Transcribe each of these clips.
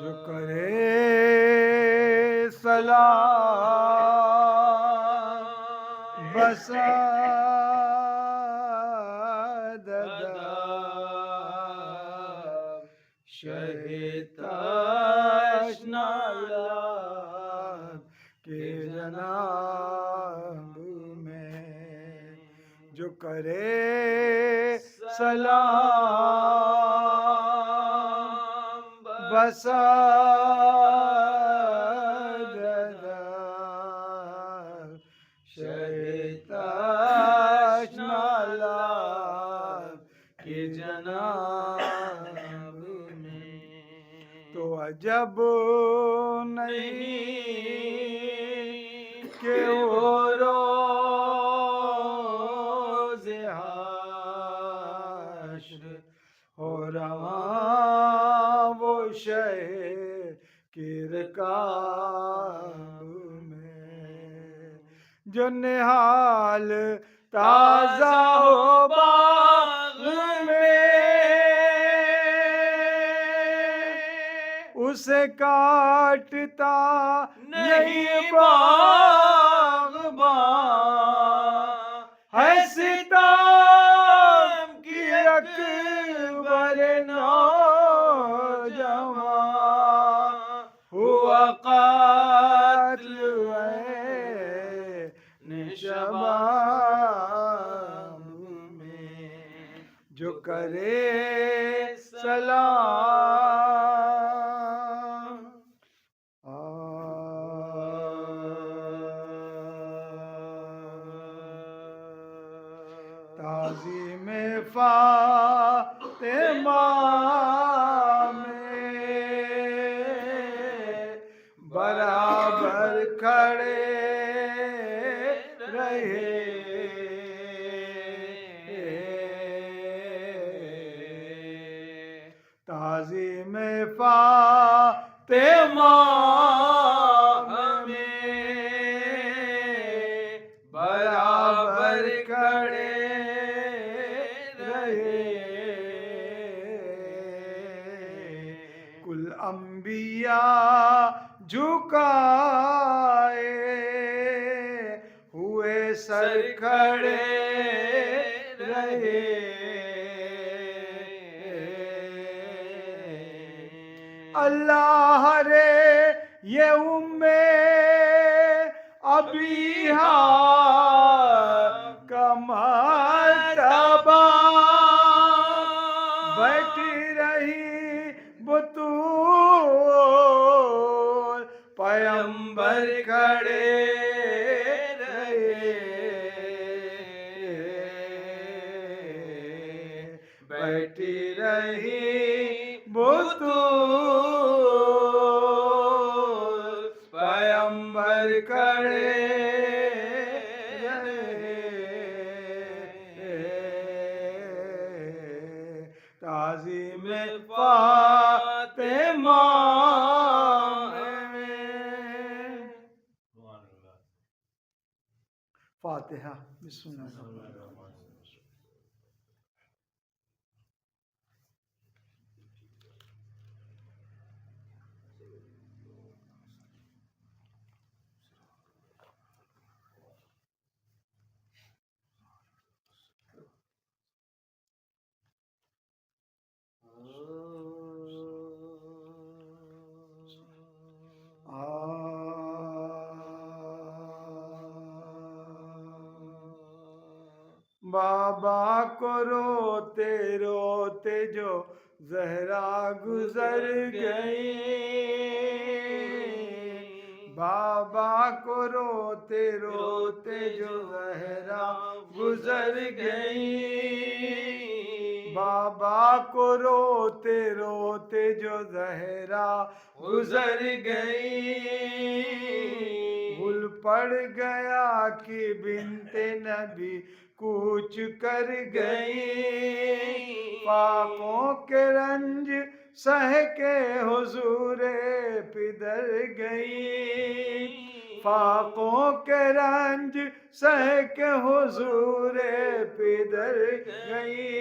جو کرے سلام بسا تشنالاب کے جناب میں جو کرے سلام بسا تشنالاب کے جناب میں تو عجب نہیں کہ وہ روز حشر ہو رواں وہ شہ کی رکاب میں جو نہال تازہ ہو باغ میں اسے کاٹتا نہیں باغباں ہے ستم کی اکبر نوجوان ہوا قاتل شباب میں جو کرے سلام تعظیم فاطمہ میں برابر کھڑے رہے تعظیم فاطمہ میں برابر کھڑے رہے کل انبیاء جھکائے ہوئے سر کھڑے رہے اللہ رے یہ ابیہا کا مرتبہ بیٹھی رہی بطول پیمبر کھڑے رہے بیٹھی رہی بطول پیمبر کھڑے تعظیم فاطمہ فاتحہ بسم اللہ الرحمن الرحیم بابا کو روتے روتے جو زہرا گزر گئی بابا کو روتے روتے جو زہرا گزر گئی بابا کو روتے روتے جو زہرا گزر گئی گل پڑ گیا کہ بنت نبی کوچ کر گئی پاکوں کے رنج سہ کے حضور پدر گئی پاکوں کے رنج سہ کے حضور پدر گئی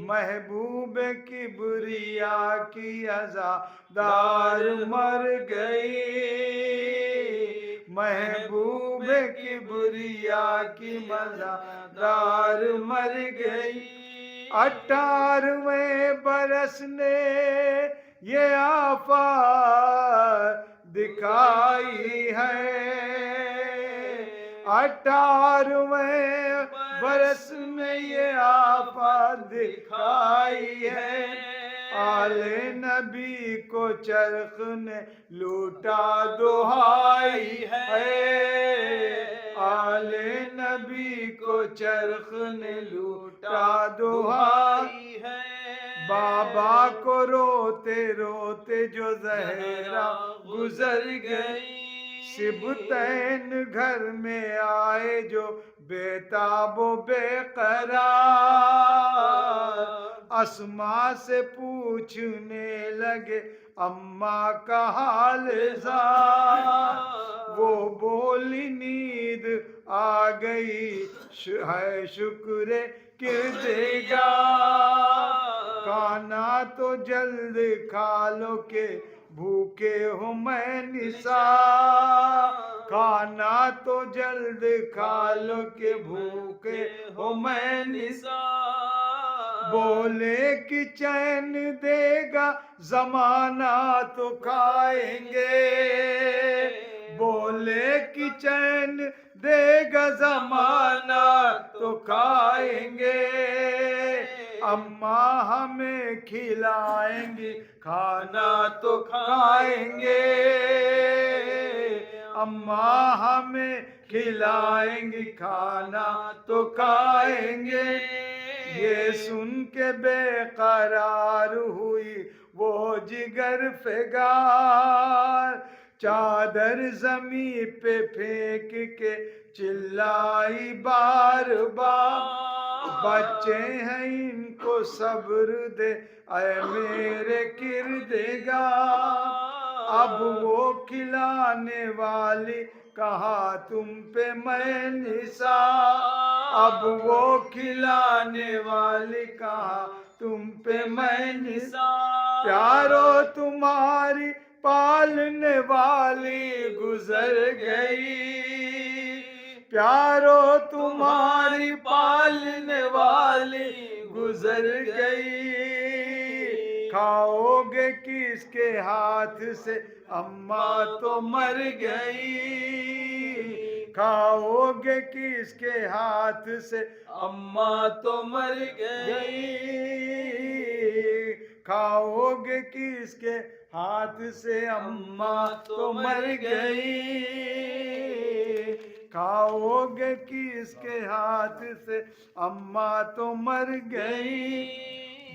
محبوب کبریا کی عزادار مر گئی، محبوب کبریا کی عزادار مر گئی۔ 18ویں برس نے یہ آفات دکھائی ہے، 18ویں برس میں یہ آفات دکھائی ہے۔ آل نبی کو چرخ نے لوٹا دہائی ہے، آل نبی کو چرخ نے لوٹا دہائی ہے۔ بابا کو روتے روتے جو زہرا گزر گئی، سبتین گھر میں آئے جو بے تاب و بے قرار، اسماء سے پوچھنے لگے اماں کا حال زار، وہ بولی نیند آ گئی ہے شکر کردگار، کھانا تو جلد کھا لو کہ بھوکے ہو میں نثار، کھانا تو جلد کھا لو کہ بھوکے ہو میں نثار، بولے کہ چین دے گا زمانہ تو کھائیں گے، بولے کہ چین دے گا زمانہ تو کھائیں گے، اماں ہمیں کھلائیں گی کھانا تو کھائیں گے، اماں ہمیں کھلائیں گی کھانا تو کھائیں گے۔ یہ سن کے بے قرار ہوئی وہ جگر فگار، چادر زمین پہ پھینک کے چلائی بار بار، بچے ہیں ان کو صبر دے اے میرے کردگار، اب وہ کھلانے والی کہا تم پہ میں نثار، اب وہ کھلانے والی کہا تم پہ میں نثار، پیارو تمہاری پالنے والی گزر گئی، پیارو تمہاری پالنے والی گزر گئی، کھاؤ گے کس کے ہاتھ سے اماں تو مر گئی، کھاؤ گے کس کے ہاتھ سے اماں تو مر گئی، کھاؤ گے کس کے ہاتھ سے اماں تو مر گئی، کھاؤ گے کس کے ہاتھ سے اماں تو مر گئی،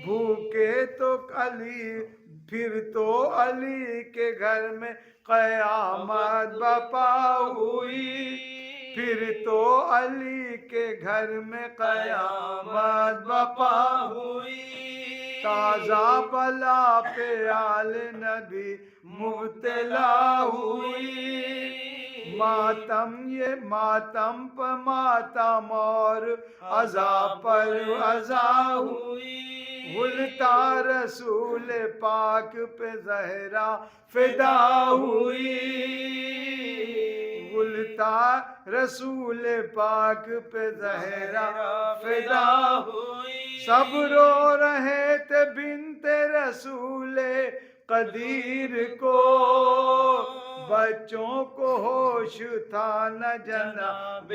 بھوکے تو علی پھر تو علی کے گھر میں قیامت برپا ہوئی، پھر تو علی کے گھر میں قیامت برپا ہوئی، تازہ بلا پہ آل نبی مبتلا ہوئی، ماتم یہ ماتم پر ماتم اور عزا پر عزا ہوئی، غلطہ رسول پاک پہ زہرا فدا ہوئی، غلطہ رسول پاک پہ زہرا فدا ہوئی، سب رو رہے تھے بنت رسول قدیر کو، بچوں کو ہوش تھا نہ جناب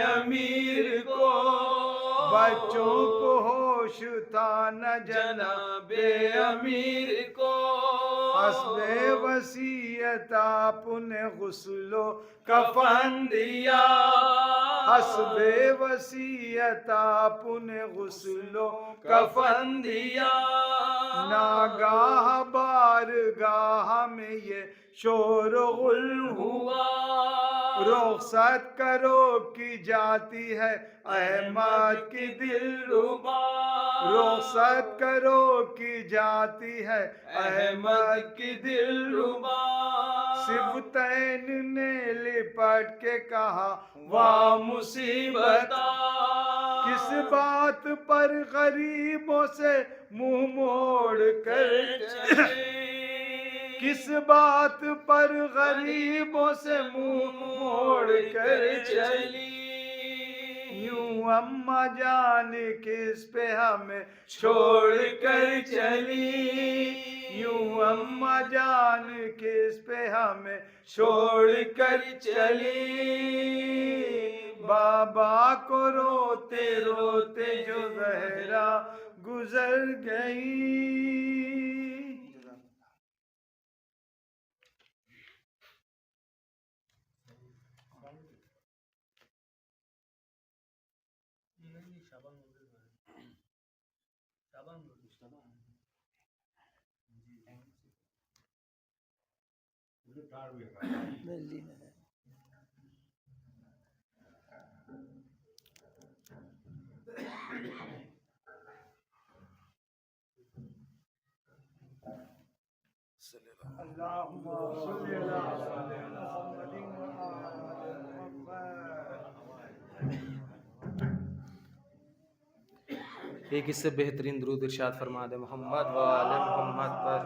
امیر کو، بچوں کو ہوش تھا نہ جناب امیر کو، حسب وصیت آپ نے غسل و کفن دیا، حسب وصیت آپ نے غسل و کفن دیا، ناگاہ بارگاہ میں یہ شور و غل ہوا، رخصت کرو کی جاتی ہے احمد کی دلربا، رخصت کرو کی جاتی ہے احمد کی دلربا، سبتین نے لپٹ کے کہا واہ مصیبت، کس بات پر غریبوں سے منہ موڑ کر چلے، کس بات پر غریبوں سے منہ موڑ کر چلی، یوں اماں جان کس پہ ہمیں چھوڑ کر چلی، یوں اماں جان کس پہ ہمیں چھوڑ کر چلی، بابا کو روتے روتے جو زہرا گزر گئی۔ اللہم صلی اللہ علیہ ایک اس سے بہترین درود ارشاد فرما دے محمد و آل محمد پر۔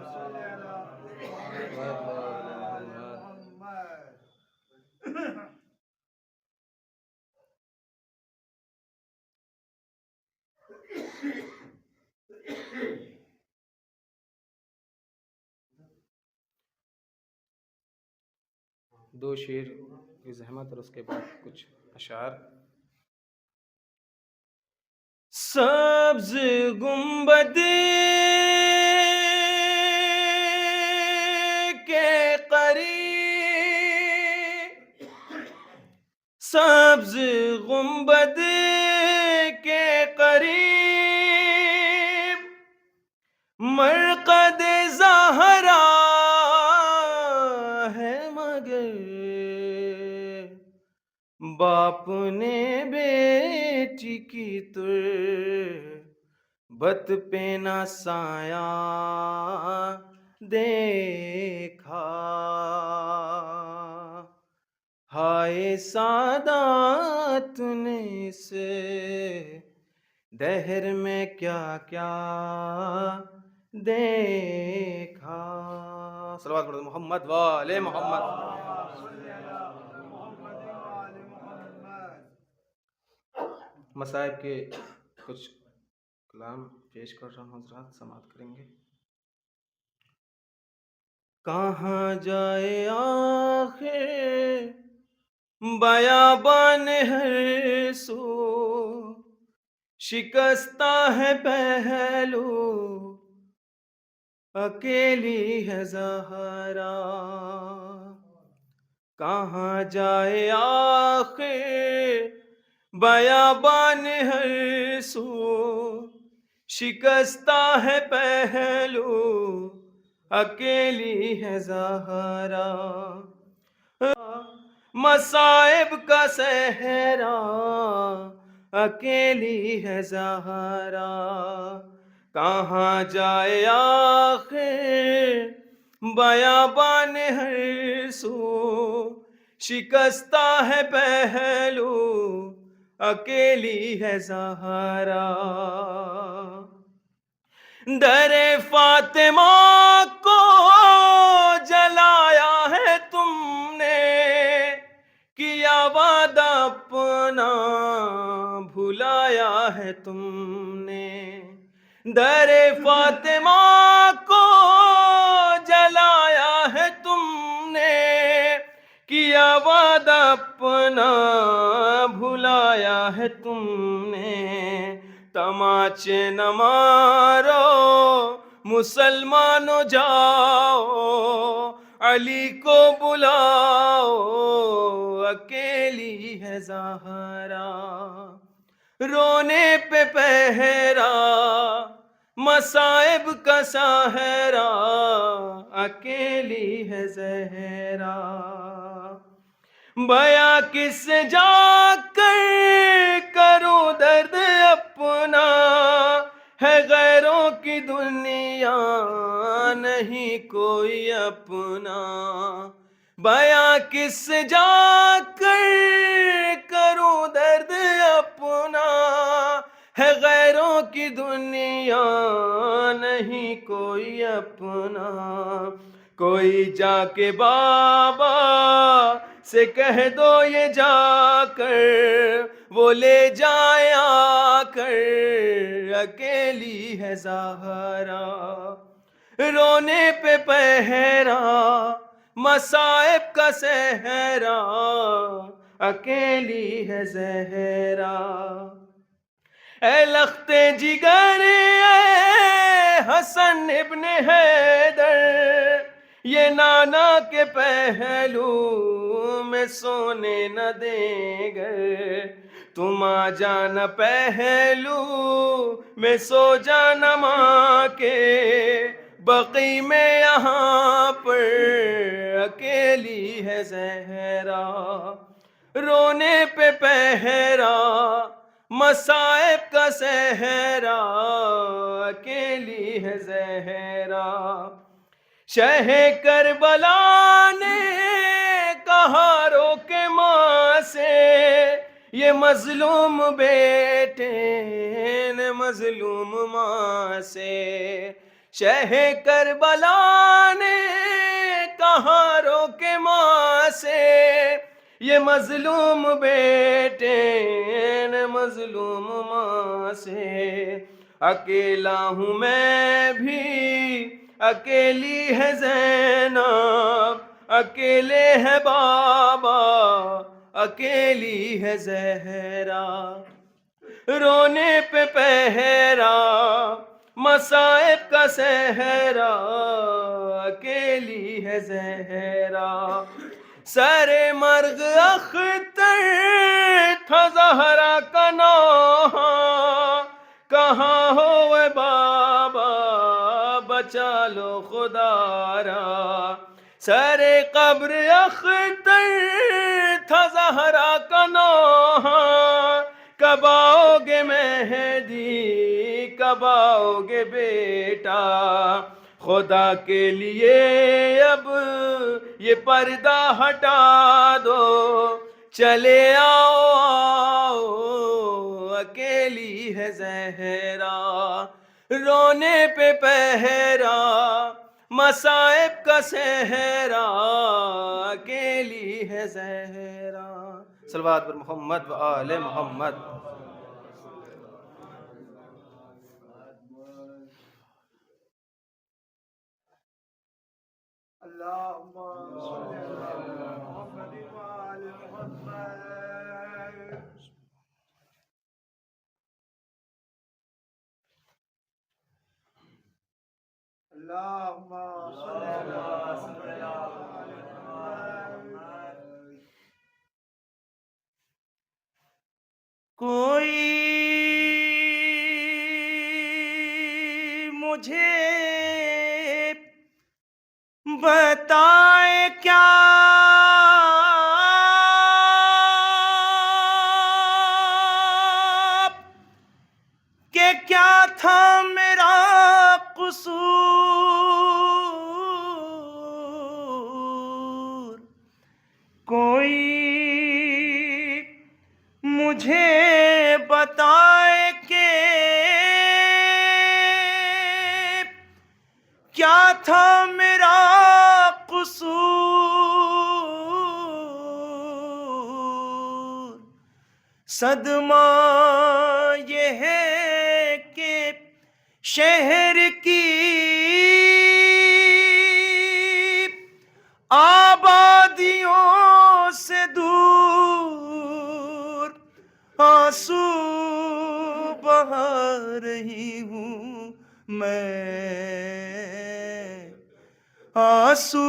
دو شعر کی زحمت اور اس کے بعد کچھ اشعار۔ سبز گنبد کے قریب، سبز گنبد کے قریب مرقد زہرا ہے، مگر باپ نے بیٹی کی تربت پہ نہ سایہ دیکھا، ہائے سادات نے اس دہر میں کیا کیا دیکھا۔ صلوات پڑھو محمد و آل محمد۔ مصائب کے کچھ کلام پیش کر رہا ہوں، حضرات سماعت کریں گے۔ کہاں جائے آخر بیابان ہر سو، شکستہ ہے پہلو اکیلی ہے زہرا، کہاں جائے آخر بیابان ہر سو، شکستہ ہے پہلو اکیلی ہے زہرا، مصائب کا صحرا اکیلی ہے زہرا، کہاں جائے آخر بیابان ہر سو، شکستہ ہے پہلو اکیلی ہے زہرا، در فاطمہ کو جلایا ہے تم نے، کیا وعدہ اپنا بھلایا ہے تم نے، در فاطمہ کو جلایا ہے تم نے، کیا وعدہ اپنا بھلایا ہے تم نے، تماچے نہ مارو مسلمانوں جاؤ، علی کو بلاؤ اکیلی ہے زہرا، رونے پہ پہرا مصائب کا ساحرہ اکیلی ہے زہرا، بیاں کس سے جا کر کروں درد اپنا، ہے غیروں کی دنیا نہیں کوئی اپنا، بیاں کس سے جا کر کروں درد اپنا، اپنا ہے، غیروں کی دنیا نہیں کوئی اپنا۔ کوئی جا کے بابا سے کہہ دو یہ جا کر، وہ لے جائے آ کر، اکیلی ہے زہرا۔ رونے پہ پہرا مصائب کا صحرا، اکیلی ہے زہرا۔ اے لخت جگر اے حسن ابن حیدر، یہ نانا کے پہلو میں سونے نہ دیں گے، تم آ جانا پہلو میں سو جانا ماں کے، بقی میں یہاں پر اکیلی ہے زہرا۔ رونے پہ پہرا مصائب کا صحرا، اکیلی ہے زہرا۔ شہ کربلا نے کہا رو کے ماں سے، یہ مظلوم بیٹے نے مظلوم ماں سے۔ شہ کربلا نے کہا رو کے ماں سے، یہ مظلوم بیٹے نے مظلوم ماں سے۔ اکیلا ہوں میں بھی اکیلی ہے زینب، اکیلے ہے بابا اکیلی ہے زہرا۔ رونے پہ پہرا مصائب کا صحرا، اکیلی ہے زہرا۔ سر مرغ اختر تھا زہرا کا نوحہ، کہاں ہو اے بابا بچا لو خدا را۔ سر قبر اختر تھا زہرا کا نوحہ، کب آؤ گے مہدی کب آؤ گے بیٹا، خدا کے لیے اب یہ پردہ ہٹا دو، چلے آؤ آؤ اکیلی ہے زہرا۔ رونے پہ پہرا مصائب کا صحرا، اکیلی ہے زہرا۔ صلوات پر محمد و آل محمد۔ اللہم صلی علی محمد وآل محمد۔ اللہم صلی علی محمد وآل محمد۔ کوئی مجھے بتائے کیا کہ کیا تھا میرا قصور، کوئی مجھے بتائے کہ کیا تھا میرا قصور، صدمہ یہ ہے کہ شہر کی آبادیوں سے دور آنسو بہا رہی ہوں میں، آنسو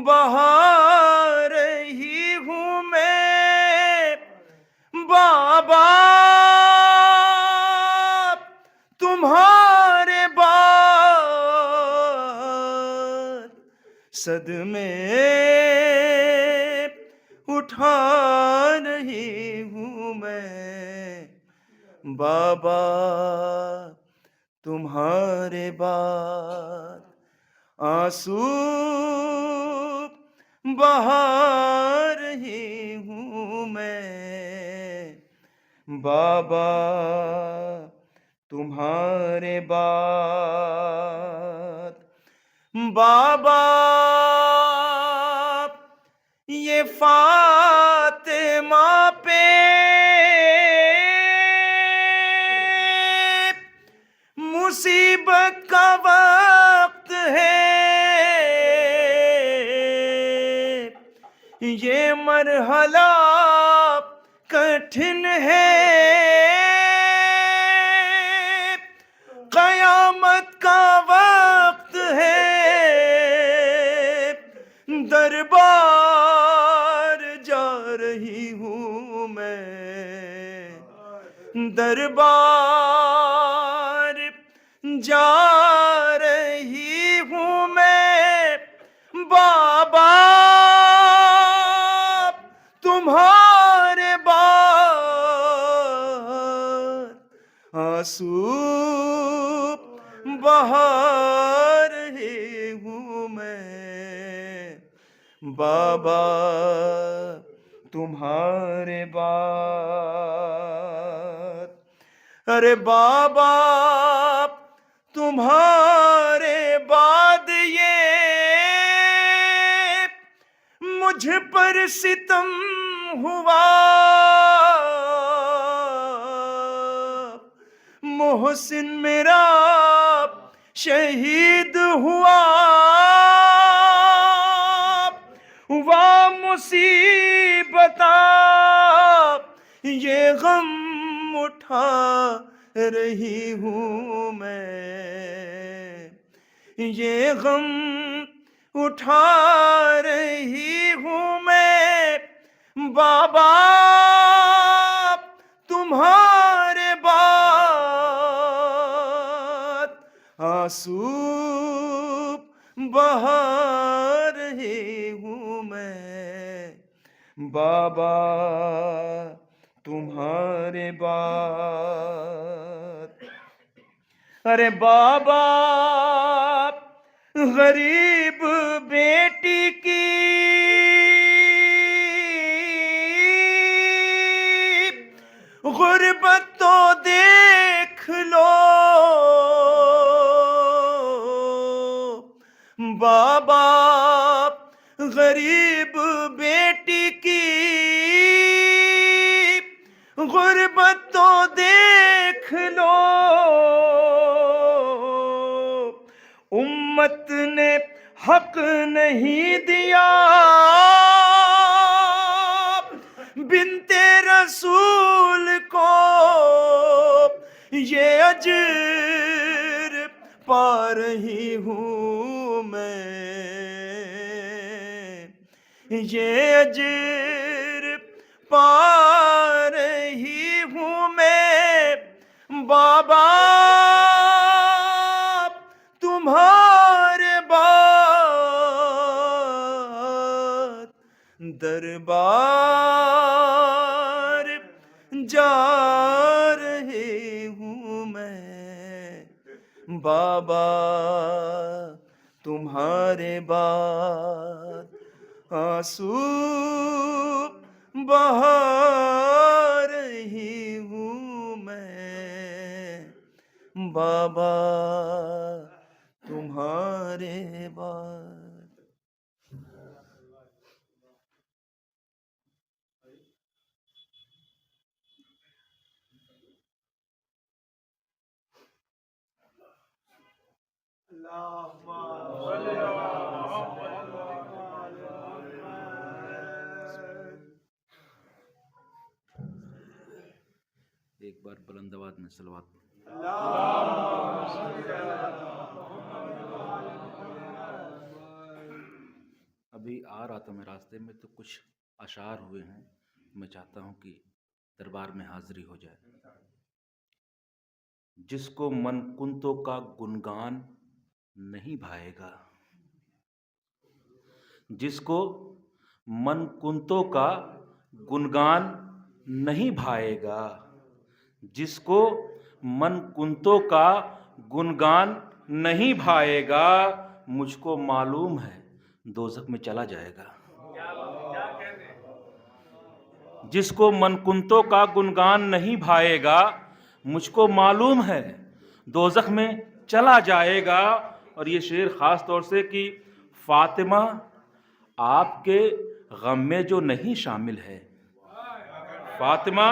بہا رہی ہوں میں، بابا تمہارے بعد صدمے اٹھا رہی ہوں میں، بابا تمہارے بعد آنسو بہا رہی ہوں میں، بابا تمہارے بعد بابا یہ فاطمہ پہ مصیبت کا وقت ہے، یہ مرحلہ کٹھن ہے، قیامت کا وقت ہے، دربار جا رہی ہوں میں، دربار جا رہی ہوں میں، بابا تمہارے بعد آنسو بہا رہی ہوں میں، بابا تمہارے بعد، ارے بابا تمہارے بعد یہ مجھ پر ستم ہوا، محسن میرا شہید ہوا، مصیبت یہ غم اٹھا رہی ہوں میں، یہ غم اٹھا رہی ہوں میں، بابا تمہارے بعد آنسو بہا رہی ہوں میں، بابا تمہارے بعد، ارے بابا غریب بیٹی کی غربت تو دیکھ لو، بابا غریب بیٹی کی غربت تو دیکھ لو، امت نے حق نہیں دیا بنت رسول کو، یہ اجر پا رہی ہوں میں، یہ اجر پا رہی ہوں میں، بابا تمہارے بعد دربار جا رہی ہوں میں، بابا تمہارے بعد آنسو بہا رہی ہوں میں، بابا تمہارے بعد۔ ایک بار بلند آواز میں صلوات۔ ابھی آ رہا تھا میں راستے میں تو کچھ اشعار ہوئے ہیں، میں چاہتا ہوں کہ دربار میں حاضری ہو جائے۔ جس کو من کنتوں کا گنگان نہیں بھائے گا، جس کو من کنتوں کا گنگان نہیں بھائے گا، جس کو من کنتوں کا گنگان نہیں بھائے گا، مجھ کو معلوم ہے دوزخ میں چلا جائے گا۔ جس کو منکنتوں کا گنگان نہیں بھائے گا مجھ کو معلوم ہے دوزخ میں چلا جائے گا. اور یہ شعر خاص طور سے کہ فاطمہ آپ کے غم میں جو نہیں شامل ہے، فاطمہ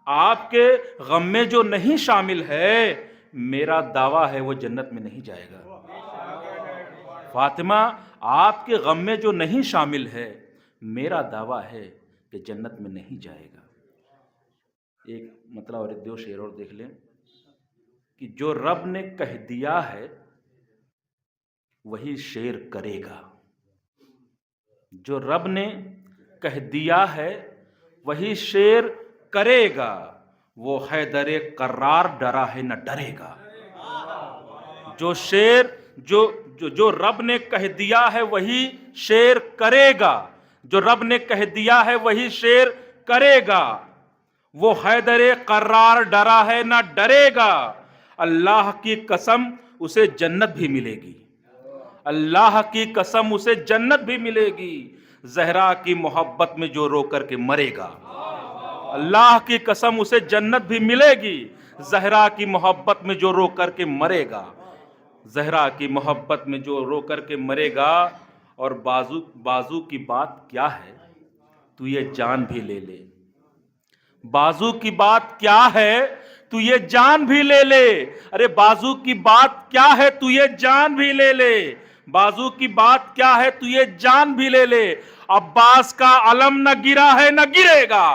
آپ کے غم میں جو نہیں شامل ہے، میرا دعویٰ ہے وہ جنت میں نہیں جائے گا. فاطمہ آپ کے غم میں جو نہیں شامل ہے، میرا دعویٰ ہے کہ جنت میں نہیں جائے گا. ایک مطلب اور دو شعر اور دیکھ لیں کہ جو رب نے کہہ دیا ہے وہی شعر کرے گا. جو رب نے کہہ دیا ہے وہی شعر کرے گا. وہ حیدر قرار ڈرا ہے نہ ڈرے گا. جو شعر جو رب نے کہہ دیا ہے وہی شعر کرے گا. جو رب نے کہہ دیا ہے وہی شعر کرے گا. وہ حیدر قرار ڈرا ہے نہ ڈرے گا. اللہ کی قسم اسے جنت بھی ملے گی. اللہ کی قسم اسے جنت بھی ملے گی. زہرا کی محبت میں جو رو کر کے مرے گا. اللہ کی قسم اسے جنت بھی ملے گی. زہرا کی محبت میں جو رو کر کے مرے گا. زہرا کی محبت میں جو رو کر کے مرے گا. اور بازو کی بات کیا ہے تو یہ جان بھی لے لے. بازو کی بات کیا ہے تو یہ جان بھی لے لے. ارے بازو کی بات کیا ہے تو یہ جان بھی لے لے. بازو کی بات کیا ہے تو یہ جان بھی لے لے. عباس کا علم نہ گرا ہے نہ گرے گا.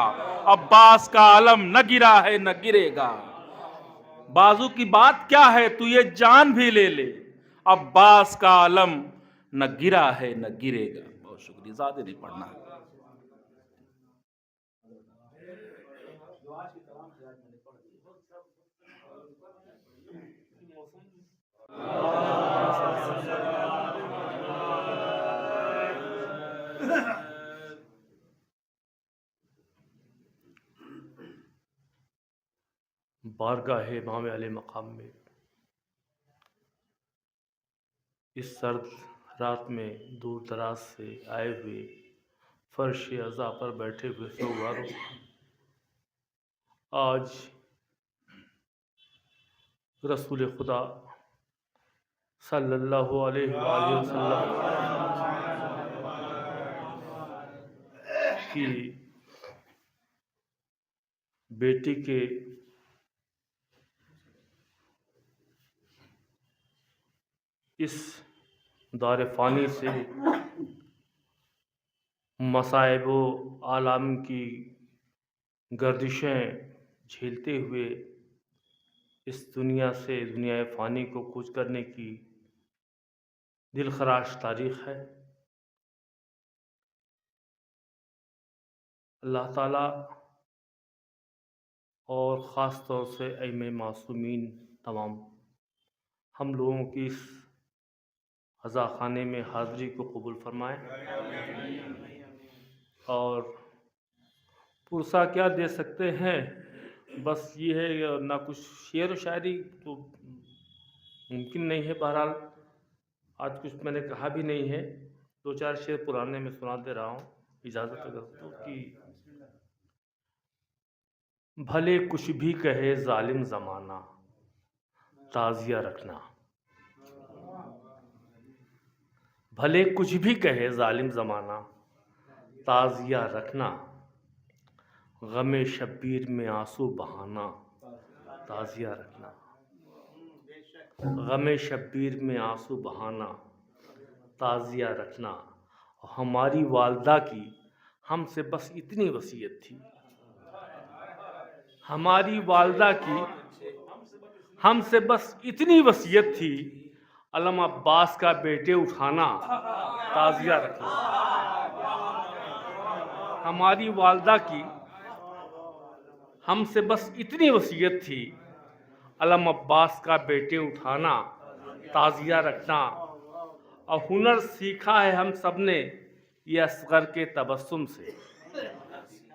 عباس کا علم نہ گرا ہے نہ گرے گا. بازو کی بات کیا ہے تو یہ جان بھی لے لے. عباس کا علم نہ گرا ہے نہ گرے گا. بہت شکریہ، زیادہ نہیں پڑھنا. بارگاہ امام علیہ مقام میں اس سرد رات میں دور دراز سے آئے ہوئے فرش عزا پر بیٹھے ہوئے سوگواروں، آج رسول خدا صلی اللہ علیہ وآلہ وسلم کی بیٹی کے اس دار فانی سے مصائب و آلام کی گردشیں جھیلتے ہوئے اس دنیا سے دنیا فانی کو کوچ کرنے کی دل خراش تاریخ ہے. اللہ تعالیٰ اور خاص طور سے ائمہ معصومین تمام ہم لوگوں کی اس عزا خانے میں حاضری کو قبول فرمائے. اور پرسہ کیا دے سکتے ہیں، بس یہ ہے نہ کچھ شعر و شاعری تو ممکن نہیں ہے. بہرحال آج کچھ میں نے کہا بھی نہیں ہے، دو چار شعر پرانے میں سنا دے رہا ہوں، اجازت اگر تو. کہ بھلے کچھ بھی کہے ظالم زمانہ تعزیہ رکھنا. بھلے کچھ بھی کہے ظالم زمانہ تعزیہ رکھنا. غم شبیر میں آنسو بہانا تعزیہ رکھنا. غم شبیر میں آنسو بہانا تعزیہ رکھنا. ہماری والدہ کی ہم سے بس اتنی وصیت تھی. ہماری والدہ کی ہم سے بس اتنی وصیت تھی، علم عباس کا بیٹے اٹھانا تعزیہ رکھنا. ہماری والدہ کی ہم سے بس اتنی وصیت تھی، علم عباس کا بیٹے اٹھانا تعزیہ رکھنا. اور ہنر سیکھا ہے ہم سب نے یہ اصغر کے تبسم سے.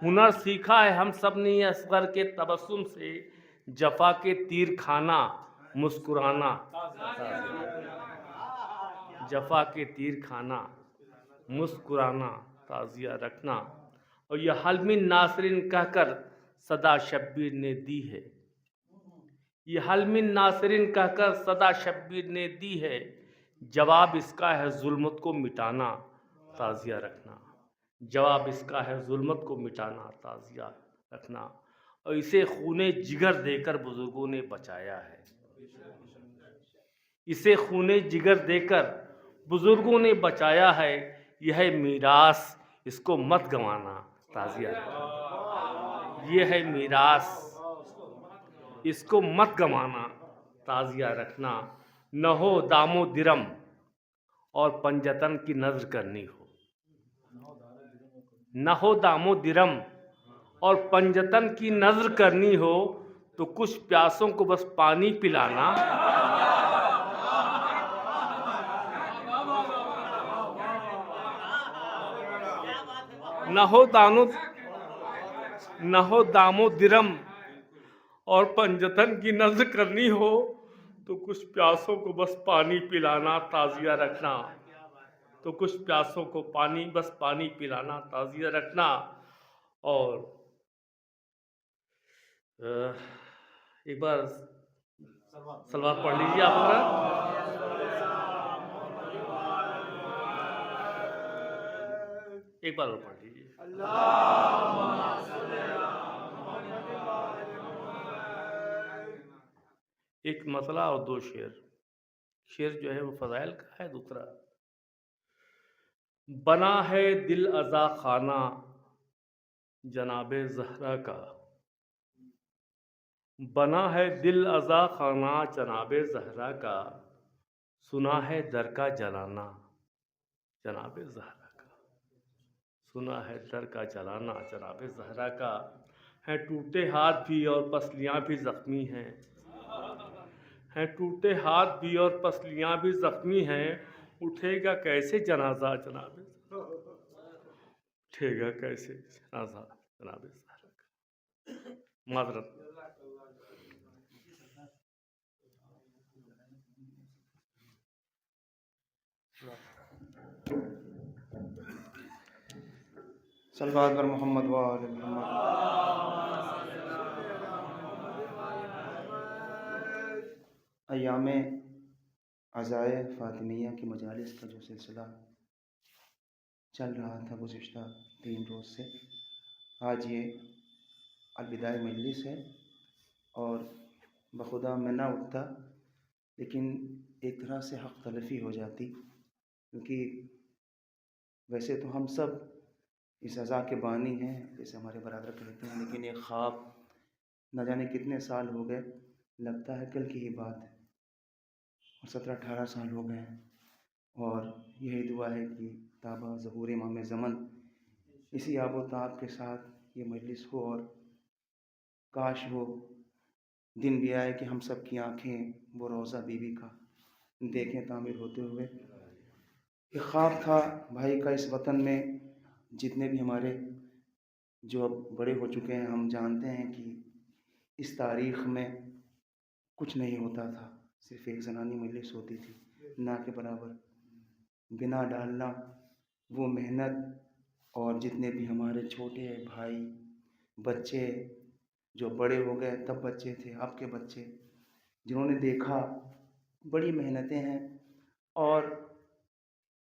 ہنر سیکھا ہے ہم سب نے یہ اصغر کے تبسم سے. جفا کے تیر کھانا مسکرانا. جفا کے تیر کھانا مسکرانا تعزیہ رکھنا. اور یہ حلم ناصرین کہہ کر صدا شبیر نے دی ہے، یہ حلم ناصرین کہہ کر صدا شبیر نے دی ہے، جواب اس کا ہے ظلمت کو مٹانا تعزیہ رکھنا، جواب اس کا ہے ظلمت کو مٹانا تعزیہ رکھنا، اور اسے خون جگر دے کر بزرگوں نے بچایا ہے، اسے خون جگر دے کر بزرگوں نے بچایا ہے، یہ ہے میراث اس کو مت گنوانا تعزیہ رکھنا، یہ ہے میراث اس کو مت گنوانا تعزیہ رکھنا، نہ ہو دام و درم اور پنجتن کی نظر کرنی ہو، نہ ہو دام و درم اور پنجتن کی نظر کرنی ہو تو کچھ پیاسوں کو بس پانی پلانا، نہ ہو دام و درم اور پنجتن کی نظر کرنی ہو تو کچھ پیاسوں کو بس پانی پلانا تعزیہ رکھنا، تو کچھ پیاسوں کو بس پانی پلانا تعزیہ رکھنا۔ اور ایک بار سلوات پڑھ لیجیے آپ لوگ، ایک بار اور پڑھ لیجیے۔ ایک مسئلہ اور دو شعر جو ہے وہ فضائل کا ہے، دوسرا بنا ہے دل ازا خانہ جناب زہرا کا، بنا ہے دل ازا خانہ جناب زہرا کا، سنا ہے در کا جلانا جناب زہرا کا، سنا ہے در کا جلانا جناب زہرا کا، ہیں ٹوٹے ہاتھ بھی اور پسلیاں بھی زخمی ہیں، ہیں ٹوٹے ہاتھ بھی اور پسلیاں بھی زخمی ہیں، اٹھے گا کیسے جنازہ جناب، اٹھے گا کیسے جنازہ جناب زہرا کا۔ معذرت۔ صلوات بر محمد و آل محمد۔ ایام عزائے فاطمیہ کی مجالس کا جو سلسلہ چل رہا تھا گزشتہ 3 روز سے، آج یہ الوداع مجلس ہے، اور بخدا میں نہ اٹھتا لیکن ایک طرح سے حق تلفی ہو جاتی، کیونکہ ویسے تو ہم سب اس عزا کے بانی ہیں جیسے ہمارے برادر کہتے ہیں، لیکن ایک خواب نہ جانے کتنے سال ہو گئے، لگتا ہے کل کی ہی بات ہے، اور 17-18 سال ہو گئے ہیں، اور یہی دعا ہے کہ تابہ ظہور امام زمن اسی آب و تاب کے ساتھ یہ مجلس ہو، اور کاش وہ دن بھی آئے کہ ہم سب کی آنکھیں وہ روضہ بی بی کا دیکھیں تعمیر ہوتے ہوئے۔ ایک خواب تھا بھائی کا، اس وطن میں جتنے بھی ہمارے جو اب بڑے ہو چکے ہیں، ہم جانتے ہیں کہ اس تاریخ میں کچھ نہیں ہوتا تھا، صرف ایک زنانی مجلس ہوتی تھی، نہ کے برابر بنا ڈالنا وہ محنت، اور جتنے بھی ہمارے چھوٹے بھائی بچے جو بڑے ہو گئے، تب بچے تھے، اب کے بچے، جنہوں نے دیکھا بڑی محنتیں ہیں، اور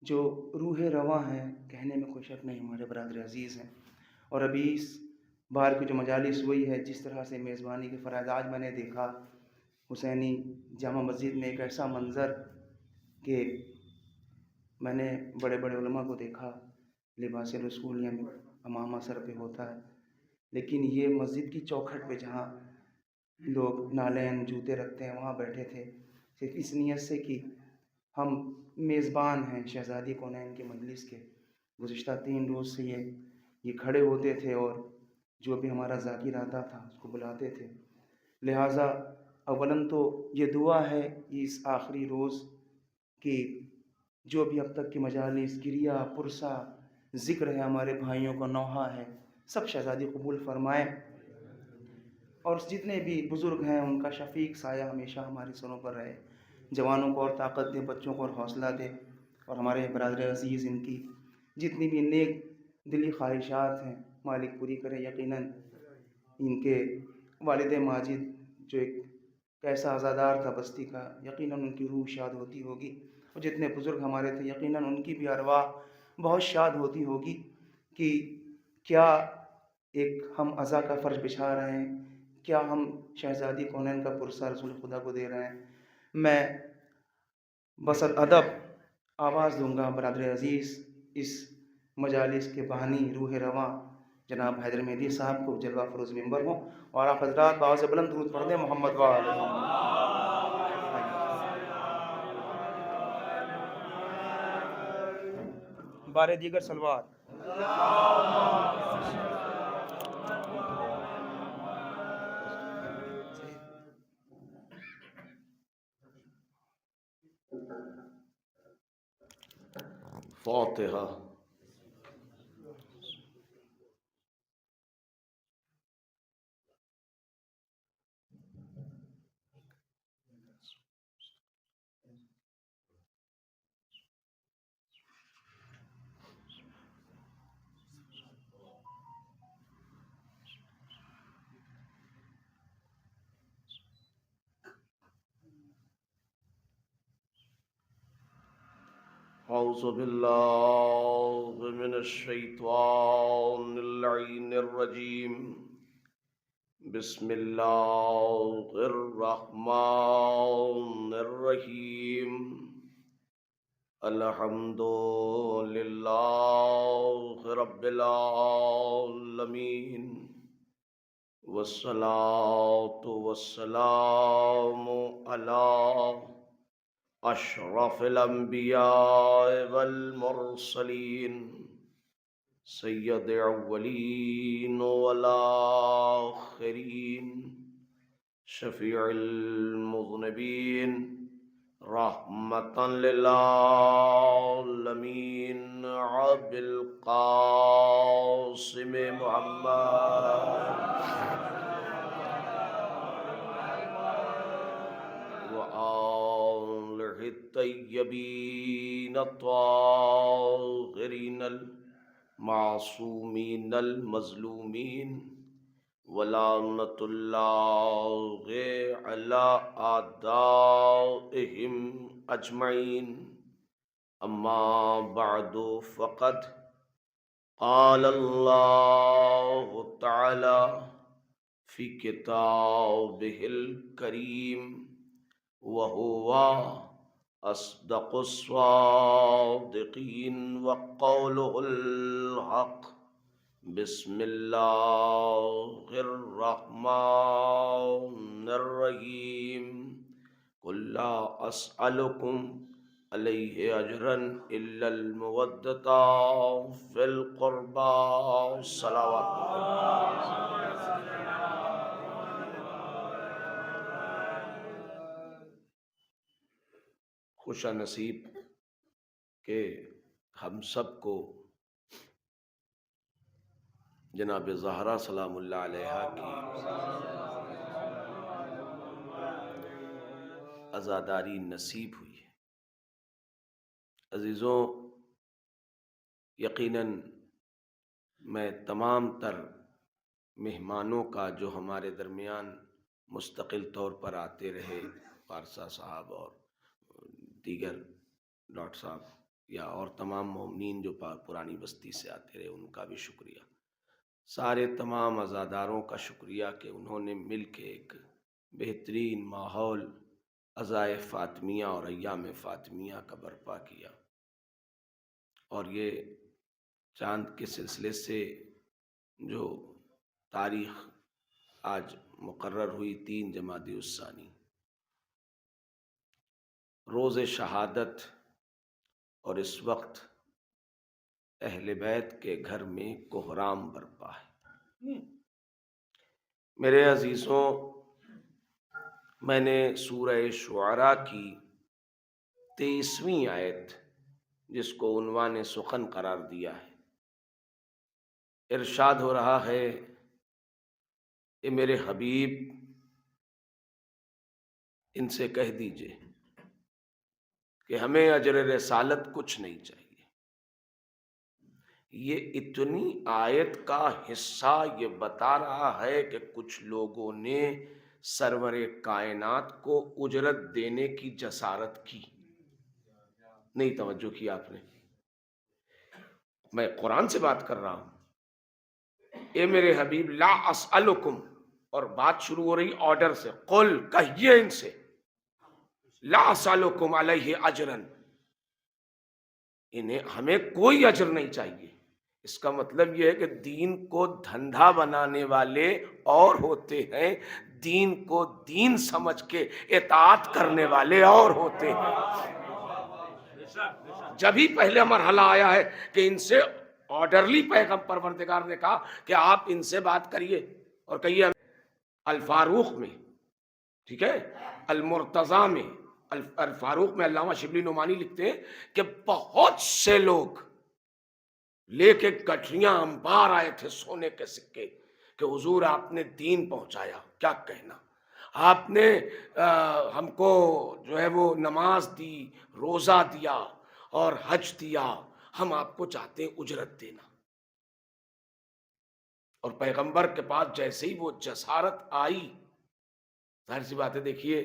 جو روح رواں ہیں، کہنے میں کوئی شک نہیں، ہمارے برادر عزیز ہیں۔ اور ابھی اس بار کی جو مجالس ہوئی ہے، جس طرح سے میزبانی کے فرائض آج میں نے دیکھا حسینی جامع مسجد میں، ایک ایسا منظر کہ میں نے بڑے بڑے علماء کو دیکھا لباس رسولیہ میں امامہ سر پہ ہوتا ہے، لیکن یہ مسجد کی چوکھٹ پہ جہاں لوگ نالین جوتے رکھتے ہیں وہاں بیٹھے تھے، صرف اس نیت سے کہ ہم میزبان ہیں شہزادی کونین کے مجلس کے۔ گزشتہ 3 روز سے یہ کھڑے ہوتے تھے، اور جو بھی ہمارا ذاکر آتا تھا اس کو بلاتے تھے، لہٰذا اولاً تو یہ دعا ہے اس آخری روز کہ جو بھی اب تک کی مجالس گریہ پرسہ ذکر ہے، ہمارے بھائیوں کا نوحہ ہے، سب شہزادی قبول فرمائے، اور جتنے بھی بزرگ ہیں ان کا شفیق سایہ ہمیشہ ہمارے سروں پر رہے، جوانوں کو اور طاقت دے، بچوں کو اور حوصلہ دے، اور ہمارے برادر عزیز ان کی جتنی بھی نیک دلی خواہشات ہیں مالک پوری کرے۔ یقیناً ان کے والد ماجد جو ایک کیسا عزادار تھا بستی کا، یقیناً ان کی روح شاد ہوتی ہوگی، اور جتنے بزرگ ہمارے تھے یقیناً ان کی بھی ارواح بہت شاد ہوتی ہوگی کہ کیا ایک ہم عزا کا فرش بچھا رہے ہیں، کیا ہم شہزادی کونین کا پرسہ رسول خدا کو دے رہے ہیں۔ میں بسط ادب آواز دوں گا برادر عزیز اس مجالس کے بانی روح رواں جناب حیدر مہدی صاحب کو جلوہ فروز ممبر ہوں، اور آپ حضرات بآواز بلند درود پڑھ دیں محمد و آل محمد۔ بارے دیگر سلوات۔ فاتحہ۔ اعوذ باللہ من الشیطان اللعین الرجیم، بسم اللہ الرحمن الرحیم، الحمد للہ رب العالمین، والصلاة والسلام علی اشرف الانبیاء والمرسلین، سید اولین والآخرین، شفیع المذنبین، رحمتا للعالمین، ابی القاسم محمد وآلہ الطیبین الطاہرین المعصومین المظلومین، ولعنۃ اللہ علی اعدائہم اجمعین۔ اما بعد فقد قال اللہ تعالی فی کتابہ الکریم، وهو أصدق الصادقين وقوله الحق، بسم الله الرحمن الرحيم، قل لا أسألكم عليه أجرا إلا المودة في القربى، صلوات خوش نصیب کہ ہم سب کو جناب زہرا سلام اللہ علیہا کی عزاداری نصیب ہوئی ہے۔ عزیزوں، یقیناً میں تمام تر مہمانوں کا جو ہمارے درمیان مستقل طور پر آتے رہے، پارسا صاحب اور دیگر ڈاکٹر صاحب یا اور تمام مومنین جو پرانی بستی سے آتے رہے، ان کا بھی شکریہ، سارے تمام عزاداروں کا شکریہ کہ انہوں نے مل کے ایک بہترین ماحول عزائے فاطمیہ اور ایام فاطمیہ کا برپا کیا، اور یہ چاند کے سلسلے سے جو تاریخ آج مقرر ہوئی 3 جمادی الثانی، روز شہادت، اور اس وقت اہل بیت کے گھر میں کوہرام برپا ہے۔ میرے عزیزوں، میں نے سورہ شعراء کی 23ویں آیت، جس کو عنوان سخن قرار دیا ہے، ارشاد ہو رہا ہے، اے میرے حبیب ان سے کہہ دیجئے کہ ہمیں اجر رسالت کچھ نہیں چاہیے، یہ اتنی آیت کا حصہ یہ بتا رہا ہے کہ کچھ لوگوں نے سرور کائنات کو اجرت دینے کی جسارت کی. نہیں توجہ کی آپ نے؟ میں قرآن سے بات کر رہا ہوں. اے میرے حبیب لا اسألکم، اور بات شروع ہو رہی آرڈر سے. قل، کہیے ان سے، لا اسألکم علیہ اجرن، ہمیں کوئی اجر نہیں چاہیے. اس کا مطلب یہ ہے کہ دین کو دھندا بنانے والے اور ہوتے ہیں، دین کو دین سمجھ کے اطاعت کرنے والے اور ہوتے ہیں. جبھی پہلے مرحلہ آیا ہے کہ ان سے آرڈرلی پیغام پروردگار نے کہا کہ آپ ان سے بات کریے اور کہیے. الفاروق میں، ٹھیک ہے، المرتضی میں، الفاروق میں علامہ شبلی نعمانی لکھتے ہیں کہ بہت سے لوگ لے کے گٹھریاں انبار آئے تھے سونے کے سکے کہ حضور آپ نے دین پہنچایا، کیا کہنا، آپ نے ہم کو جو ہے وہ نماز دی، روزہ دیا اور حج دیا، ہم آپ کو چاہتے ہیں اجرت دینا. اور پیغمبر کے پاس جیسے ہی وہ جسارت آئی، ظاہر سی بات ہے، دیکھیے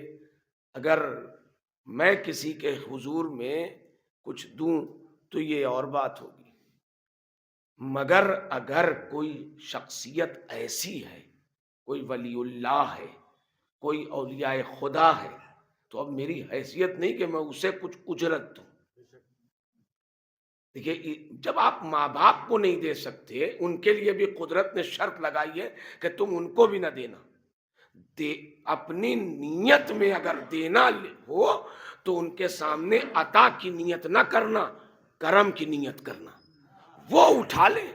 اگر میں کسی کے حضور میں کچھ دوں تو یہ اور بات ہوگی، مگر اگر کوئی شخصیت ایسی ہے، کوئی ولی اللہ ہے، کوئی اولیاء خدا ہے، تو اب میری حیثیت نہیں کہ میں اسے کچھ اجرت دوں. دیکھیے جب آپ ماں باپ کو نہیں دے سکتے، ان کے لیے بھی قدرت نے شرط لگائی ہے کہ تم ان کو بھی نہ دینا. اپنی نیت میں اگر دینا ہو تو ان کے سامنے عطا کی نیت نہ کرنا، کرم کی نیت کرنا، وہ اٹھا لے.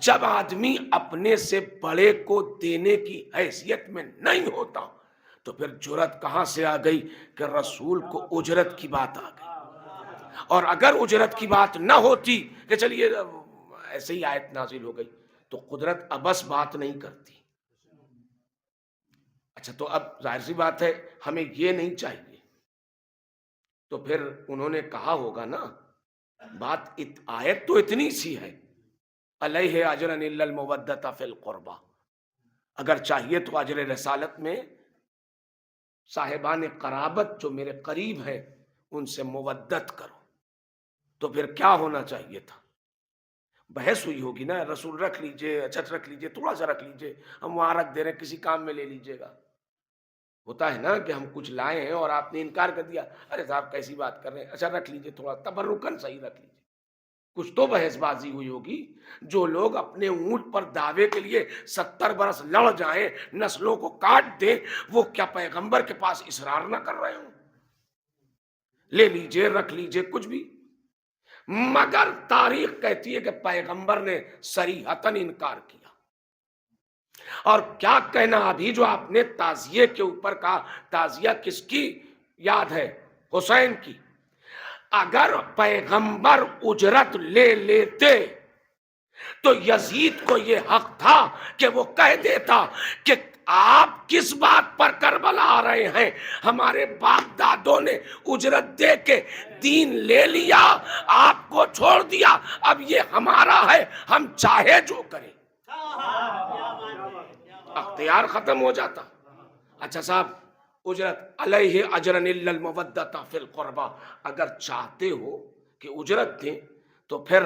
جب آدمی اپنے سے بڑے کو دینے کی حیثیت میں نہیں ہوتا تو پھر جرات کہاں سے آ گئی کہ رسول کو اجرت کی بات آ گئی. اور اگر اجرت کی بات نہ ہوتی کہ چلیے ایسے ہی آیت نازل ہو گئی تو قدرت ابس بات نہیں کرتی. اچھا تو اب ظاہر سی بات ہے ہمیں یہ نہیں چاہیے، تو پھر انہوں نے کہا ہوگا نا، بات آیت تو اتنی سی ہے، علیہ اجر الا المودۃ فی القربہ، اگر چاہیے تو اجر رسالت میں صاحبان قرابت جو میرے قریب ہیں ان سے مودت کرو. تو پھر کیا ہونا چاہیے تھا؟ بحث ہوئی ہوگی نا، رسول رکھ لیجئے، اچھا رکھ لیجئے، تھوڑا سا رکھ لیجئے، ہم وہاں رکھ دے رہے ہیں، کسی کام میں لے لیجئے گا. ہوتا ہے نا کہ ہم کچھ لائے ہیں اور آپ نے انکار کر دیا، ارے صاحب کیسی بات کر رہے ہیں، اچھا رکھ لیجئے، تھوڑا تبرکن صحیح رکھ لیجئے. کچھ تو بحث بازی ہوئی ہوگی. جو لوگ اپنے اونٹ پر دعوے کے لیے 70 برس لڑ جائیں، نسلوں کو کاٹ دیں، وہ کیا پیغمبر کے پاس اصرار نہ کر رہے ہوں؟ لے لیجئے، رکھ لیجئے، کچھ بھی. مگر تاریخ کہتی ہے کہ پیغمبر نے صریحتاً انکار کیا. اور کیا کہنا ابھی جو آپ نے تعزیے کے اوپر کہا، تعزیہ کس کی یاد ہے؟ حسین کی. اگر پیغمبر اجرت لے لیتے تو یزید کو یہ حق تھا کہ وہ کہہ دیتا کہ آپ کس بات پر کربلا آ رہے ہیں، ہمارے باپ دادوں نے اجرت دے کے دین لے لیا، آپ کو چھوڑ دیا، اب یہ ہمارا ہے، ہم چاہے جو کریں. اختیار ختم ہو جاتا. اچھا صاحب، اجرت علیہ اجر الا المودۃ فی القربہ، اگر چاہتے ہو کہ اجرت دیں تو پھر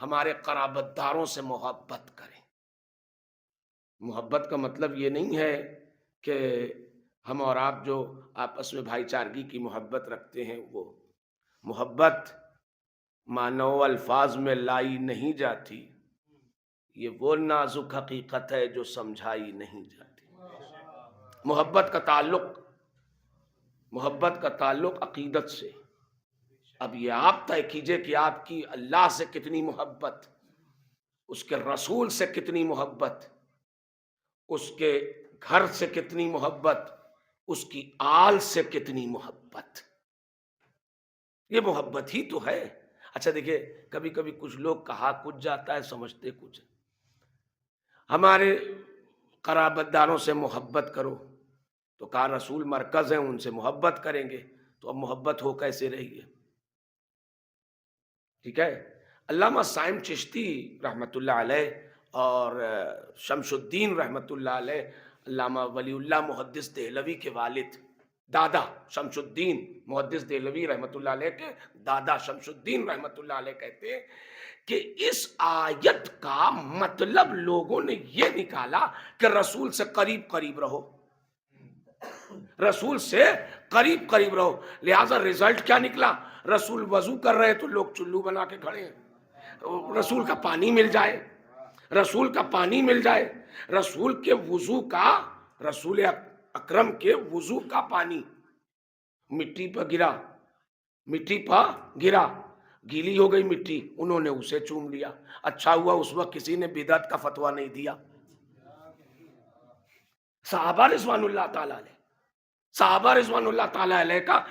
ہمارے قرابت داروں سے محبت کریں. محبت کا مطلب یہ نہیں ہے کہ ہم اور آپ جو آپس میں بھائی چارگی کی محبت رکھتے ہیں، وہ محبت مانو الفاظ میں لائی نہیں جاتی، یہ وہ نازک حقیقت ہے جو سمجھائی نہیں جاتی. محبت کا تعلق عقیدت سے. اب یہ آپ طے کیجئے کہ آپ کی اللہ سے کتنی محبت، اس کے رسول سے کتنی محبت، اس کے گھر سے کتنی محبت، اس کی آل سے کتنی محبت. یہ محبت ہی تو ہے. اچھا دیکھیں، کبھی کبھی کچھ لوگ کہا کچھ جاتا ہے، سمجھتے کچھ. ہمارے قرابت داروں سے محبت کرو تو کہا رسول مرکز ہیں، ان سے محبت کریں گے، تو اب محبت ہو کیسے رہی ہے؟ ٹھیک ہے. علامہ سائم چشتی رحمۃ اللہ علیہ اور شمس الدین رحمۃ اللہ علیہ، علامہ ولی اللہ محدث دہلوی کے والد دادا شمس الدین محدث دہلوی رحمۃ اللہ علیہ کے دادا شمس الدین رحمۃ اللہ علیہ کہتے ہیں کہ اس آیت کا مطلب لوگوں نے یہ نکالا کہ رسول سے قریب قریب رہو، رسول سے قریب قریب رہو، لہذا رزلٹ کیا نکلا؟ رسول وضو کر رہے تو لوگ چلو بنا کے کھڑے ہیں، رسول کا پانی مل جائے، رسول کا پانی مل جائے، رسول کے وضو کا، رسول اکرم کے وضو کا پانی مٹی پر گرا، مٹی پر گرا، گیلی ہو گئی مٹی، انہوں نے اسے چوم لیا۔ اچھا ہوا اس وقت کسی نے بدعت کا فتویٰ نہیں دیا۔ صحابہ رضوان اللہ تعالیٰ علیہ، صحابہ رضوان اللہ تعالیٰ علیہ کا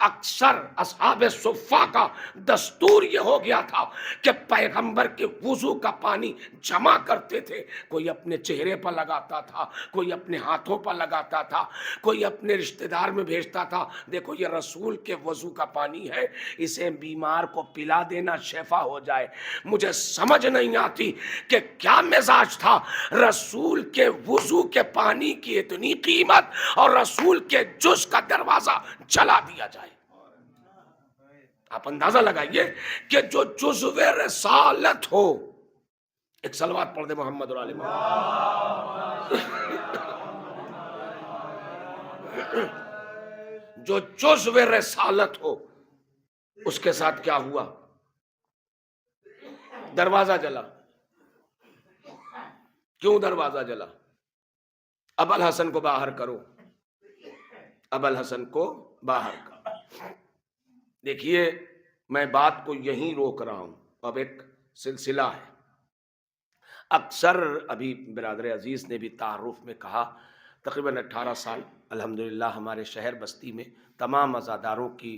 اکثر اصحاب صفہ کا دستور یہ ہو گیا تھا کہ پیغمبر کے وضو کا پانی جمع کرتے تھے، کوئی اپنے چہرے پر لگاتا تھا، کوئی اپنے ہاتھوں پر لگاتا تھا، کوئی اپنے رشتہ دار میں بھیجتا تھا، دیکھو یہ رسول کے وضو کا پانی ہے، اسے بیمار کو پلا دینا شفا ہو جائے۔ مجھے سمجھ نہیں آتی کہ کیا مزاج تھا رسول کے وضو کے پانی کی اتنی قیمت اور رسول کے جز کا دروازہ جلا دیا جائے۔ آپ اندازہ لگائیے کہ جو جزو رسالت ہو، ایک صلوات پڑھ دے محمد اور آل محمد، جو جزو رسالت ہو اس کے ساتھ کیا ہوا؟ دروازہ جلا۔ کیوں دروازہ جلا؟ ابو الحسن کو باہر کرو، ابو الحسن کو باہر کرو۔ دیکھیے میں بات کو یہیں روک رہا ہوں، اب ایک سلسلہ ہے۔ اکثر ابھی برادر عزیز نے بھی تعارف میں کہا، تقریباً 18 سال الحمدللہ ہمارے شہر بستی میں تمام عزاداروں کی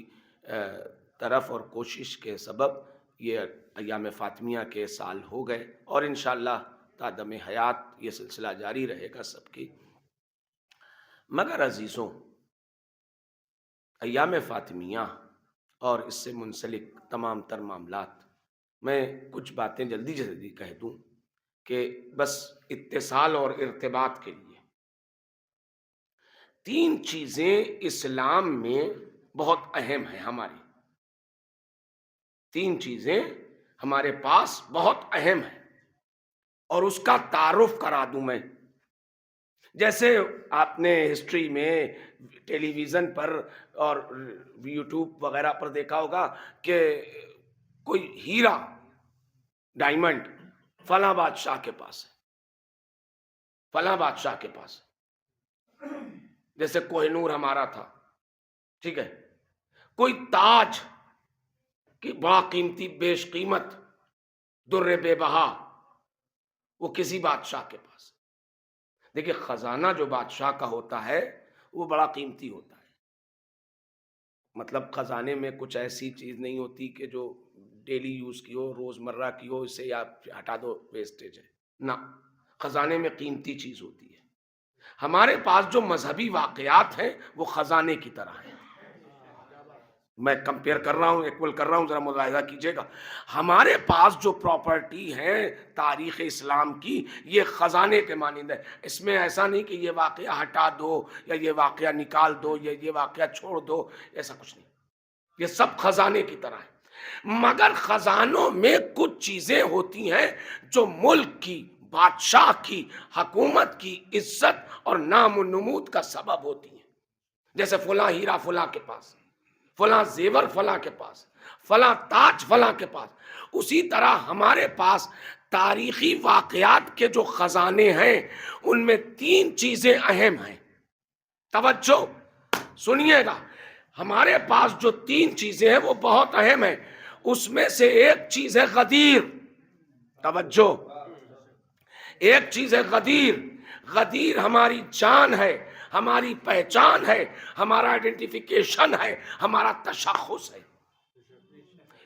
طرف اور کوشش کے سبب یہ ایام فاطمیہ کے سال ہو گئے، اور انشاءاللہ تا دم حیات یہ سلسلہ جاری رہے گا سب کی۔ مگر عزیزوں، ایام فاطمیہ اور اس سے منسلک تمام تر معاملات، میں کچھ باتیں جلدی جلدی کہہ دوں کہ بس اتصال اور ارتباط کے لیے۔ 3 چیزیں اسلام میں بہت اہم ہیں ہماری، 3 چیزیں ہمارے پاس بہت اہم ہیں، اور اس کا تعارف کرا دوں میں۔ جیسے آپ نے ہسٹری میں ٹیلی ویژن پر اور یوٹیوب وغیرہ پر دیکھا ہوگا کہ کوئی ہیرا ڈائمنڈ فلاں بادشاہ کے پاس ہے، فلاں بادشاہ کے پاس ہے، جیسے کوہ نور ہمارا تھا، ٹھیک ہے۔ کوئی تاج کی بڑا قیمتی بیش قیمت در بے بہا، وہ کسی بادشاہ کے پاس ہے۔ دیکھیں خزانہ جو بادشاہ کا ہوتا ہے وہ بڑا قیمتی ہوتا ہے، مطلب خزانے میں کچھ ایسی چیز نہیں ہوتی کہ جو ڈیلی یوز کی ہو، روزمرہ کی ہو، اسے آپ ہٹا دو ویسٹیج ہے، نہ، خزانے میں قیمتی چیز ہوتی ہے۔ ہمارے پاس جو مذہبی واقعات ہیں وہ خزانے کی طرح ہیں۔ میں کمپیئر کر رہا ہوں، ایکول کر رہا ہوں، ذرا ملاحظہ کیجئے گا۔ ہمارے پاس جو پراپرٹی ہے تاریخ اسلام کی، یہ خزانے کے مانند ہے۔ اس میں ایسا نہیں کہ یہ واقعہ ہٹا دو یا یہ واقعہ نکال دو یا یہ واقعہ چھوڑ دو، ایسا کچھ نہیں، یہ سب خزانے کی طرح ہے۔ مگر خزانوں میں کچھ چیزیں ہوتی ہیں جو ملک کی، بادشاہ کی، حکومت کی عزت اور نام و نمود کا سبب ہوتی ہیں۔ جیسے فلاں ہیرا فلاں کے پاس، فلاں زیور فلاں کے پاس، فلاں تاج فلاں کے پاس، اسی طرح ہمارے پاس تاریخی واقعات کے جو خزانے ہیں ان میں 3 چیزیں اہم ہیں۔ توجہ سنیے گا، ہمارے پاس جو 3 چیزیں ہیں وہ بہت اہم ہیں۔ اس میں سے ایک چیز ہے غدیر، توجہ، ایک چیز ہے غدیر۔ غدیر ہماری جان ہے، ہماری پہچان ہے، ہمارا آئیڈینٹیفیکیشن ہے، ہمارا تشخص ہے۔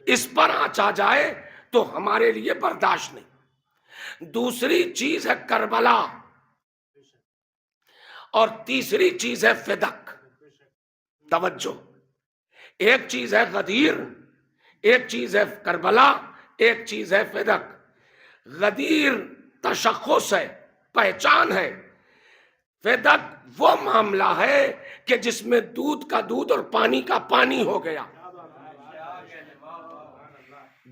اس پر آنچ آ جائے تو ہمارے لیے برداشت نہیں۔ دوسری چیز ہے کربلا، اور تیسری چیز ہے فدق۔ توجہ، ایک چیز ہے غدیر، ایک چیز ہے کربلا، ایک چیز ہے فدق، غدیر تشخص ہے، پہچان ہے۔ فدق وہ معاملہ ہے کہ جس میں دودھ کا دودھ اور پانی کا پانی ہو گیا۔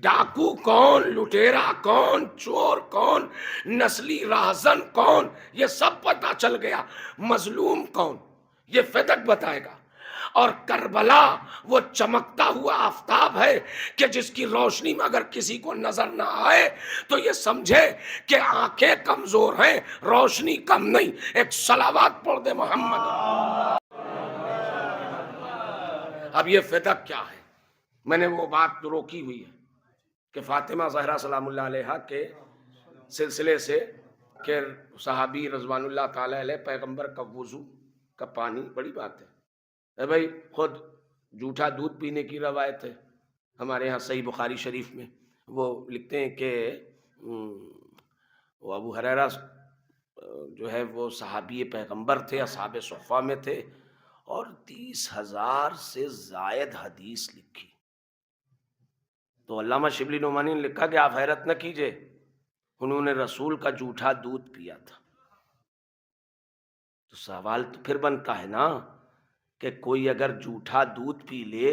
ڈاکو کون، لٹیرا کون، چور کون، نسلی راہزن کون، یہ سب پتہ چل گیا۔ مظلوم کون، یہ فدق بتائے گا۔ اور کربلا وہ چمکتا ہوا آفتاب ہے کہ جس کی روشنی میں اگر کسی کو نظر نہ آئے تو یہ سمجھے کہ آنکھیں کمزور ہیں، روشنی کم نہیں۔ ایک صلوات پڑھ دے محمد۔ اب یہ فدق کیا ہے؟ میں نے وہ بات روکی ہوئی ہے کہ فاطمہ زہرا سلام اللہ علیہا کے سلسلے سے کہ صحابی رضوان اللہ تعالی علیہ پیغمبر کا وضو کا پانی، بڑی بات ہے۔ اے بھائی، خود جھوٹا دودھ پینے کی روایت ہے ہمارے ہاں صحیح بخاری شریف میں، وہ لکھتے ہیں کہ وہ ابو ہریرہ جو ہے وہ صحابی پیغمبر تھے، اصحاب صفہ میں تھے، اور 30,000 سے زائد حدیث لکھی۔ تو علامہ شبلی نعمانی نے لکھا کہ آپ حیرت نہ کیجئے، انہوں نے رسول کا جھوٹا دودھ پیا تھا۔ تو سوال تو پھر بنتا ہے نا کہ کوئی اگر جھوٹا دودھ پی لے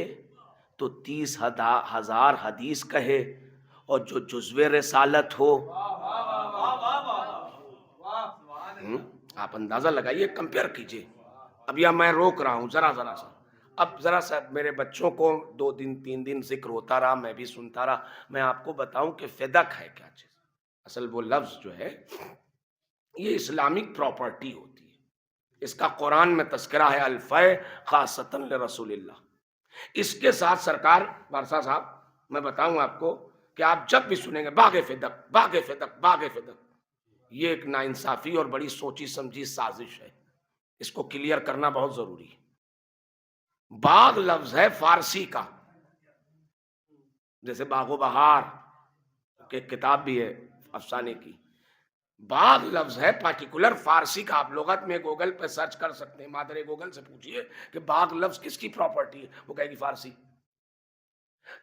تو 30,000 حدیث کہے، اور جو جزو رسالت ہو، آپ اندازہ لگائیے، کمپیئر کیجئے۔ اب یا میں روک رہا ہوں ذرا سا، اب ذرا سا میرے بچوں کو 2 دن 3 دن ذکر ہوتا رہا، میں بھی سنتا رہا، میں آپ کو بتاؤں کہ فدق ہے کیا چیز۔ اصل وہ لفظ جو ہے یہ اسلامک پراپرٹی ہوتی ہے، اس کا قرآن میں تذکرہ ہے، الفے خاصتاً لرسول اللہ۔ اس کے ساتھ سرکار بارسا صاحب، میں بتاؤں آپ کو کہ آپ جب بھی سنیں گے باغ فدق، باغ فدق، باغ فدق، یہ ایک ناانصافی اور بڑی سوچی سمجھی سازش ہے، اس کو کلیئر کرنا بہت ضروری ہے۔ باغ لفظ ہے فارسی کا، جیسے باغ و بہار کہ کتاب بھی ہے افسانے کی، باغ لفظ ہے پارٹیکولر فارسی کا۔ آپ لغت میں گوگل پہ سرچ کر سکتے ہیں، مادر گوگل سے پوچھئے کہ باغ لفظ کس کی پراپرٹی ہے، وہ کہے گی فارسی۔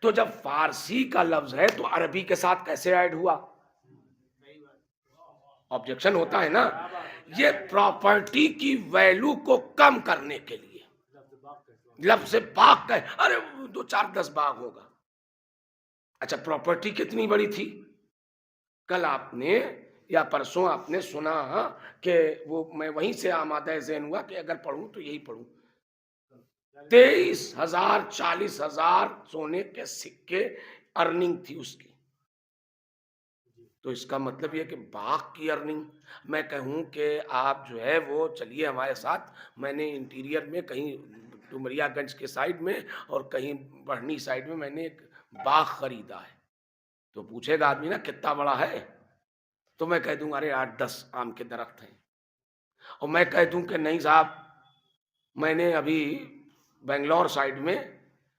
تو جب فارسی کا لفظ ہے تو عربی کے ساتھ کیسے ایڈ ہوا؟ آبجیکشن ہوتا ہے نا۔ یہ پراپرٹی کی ویلو کو کم کرنے کے لیے لفظ باغ کا، ارے 2 4 10 باغ ہوگا۔ اچھا، پراپرٹی کتنی بڑی تھی؟ کل آپ نے یا پرسوں آپ نے سنا کہ وہ، میں وہیں سے آمادہ ذہن ہوا کہ اگر پڑھوں تو یہی پڑھوں، 23,000 40,000 سونے کے سکے ارننگ تھی اس کی۔ تو اس کا مطلب یہ کہ باغ کی ارننگ، میں کہوں کہ آپ جو ہے وہ چلیے ہمارے ساتھ، میں نے انٹیریئر میں کہیں ڈمریا گنج کے سائیڈ میں اور کہیں بڑھنی سائیڈ میں میں نے ایک باغ خریدا ہے۔ تو پوچھے گا آدمی نا کتنا بڑا ہے، تو میں کہہ دوں ارے 8-10 آم کے درخت ہیں، اور میں کہہ دوں کہ نہیں صاحب میں نے ابھی بنگلور سائیڈ میں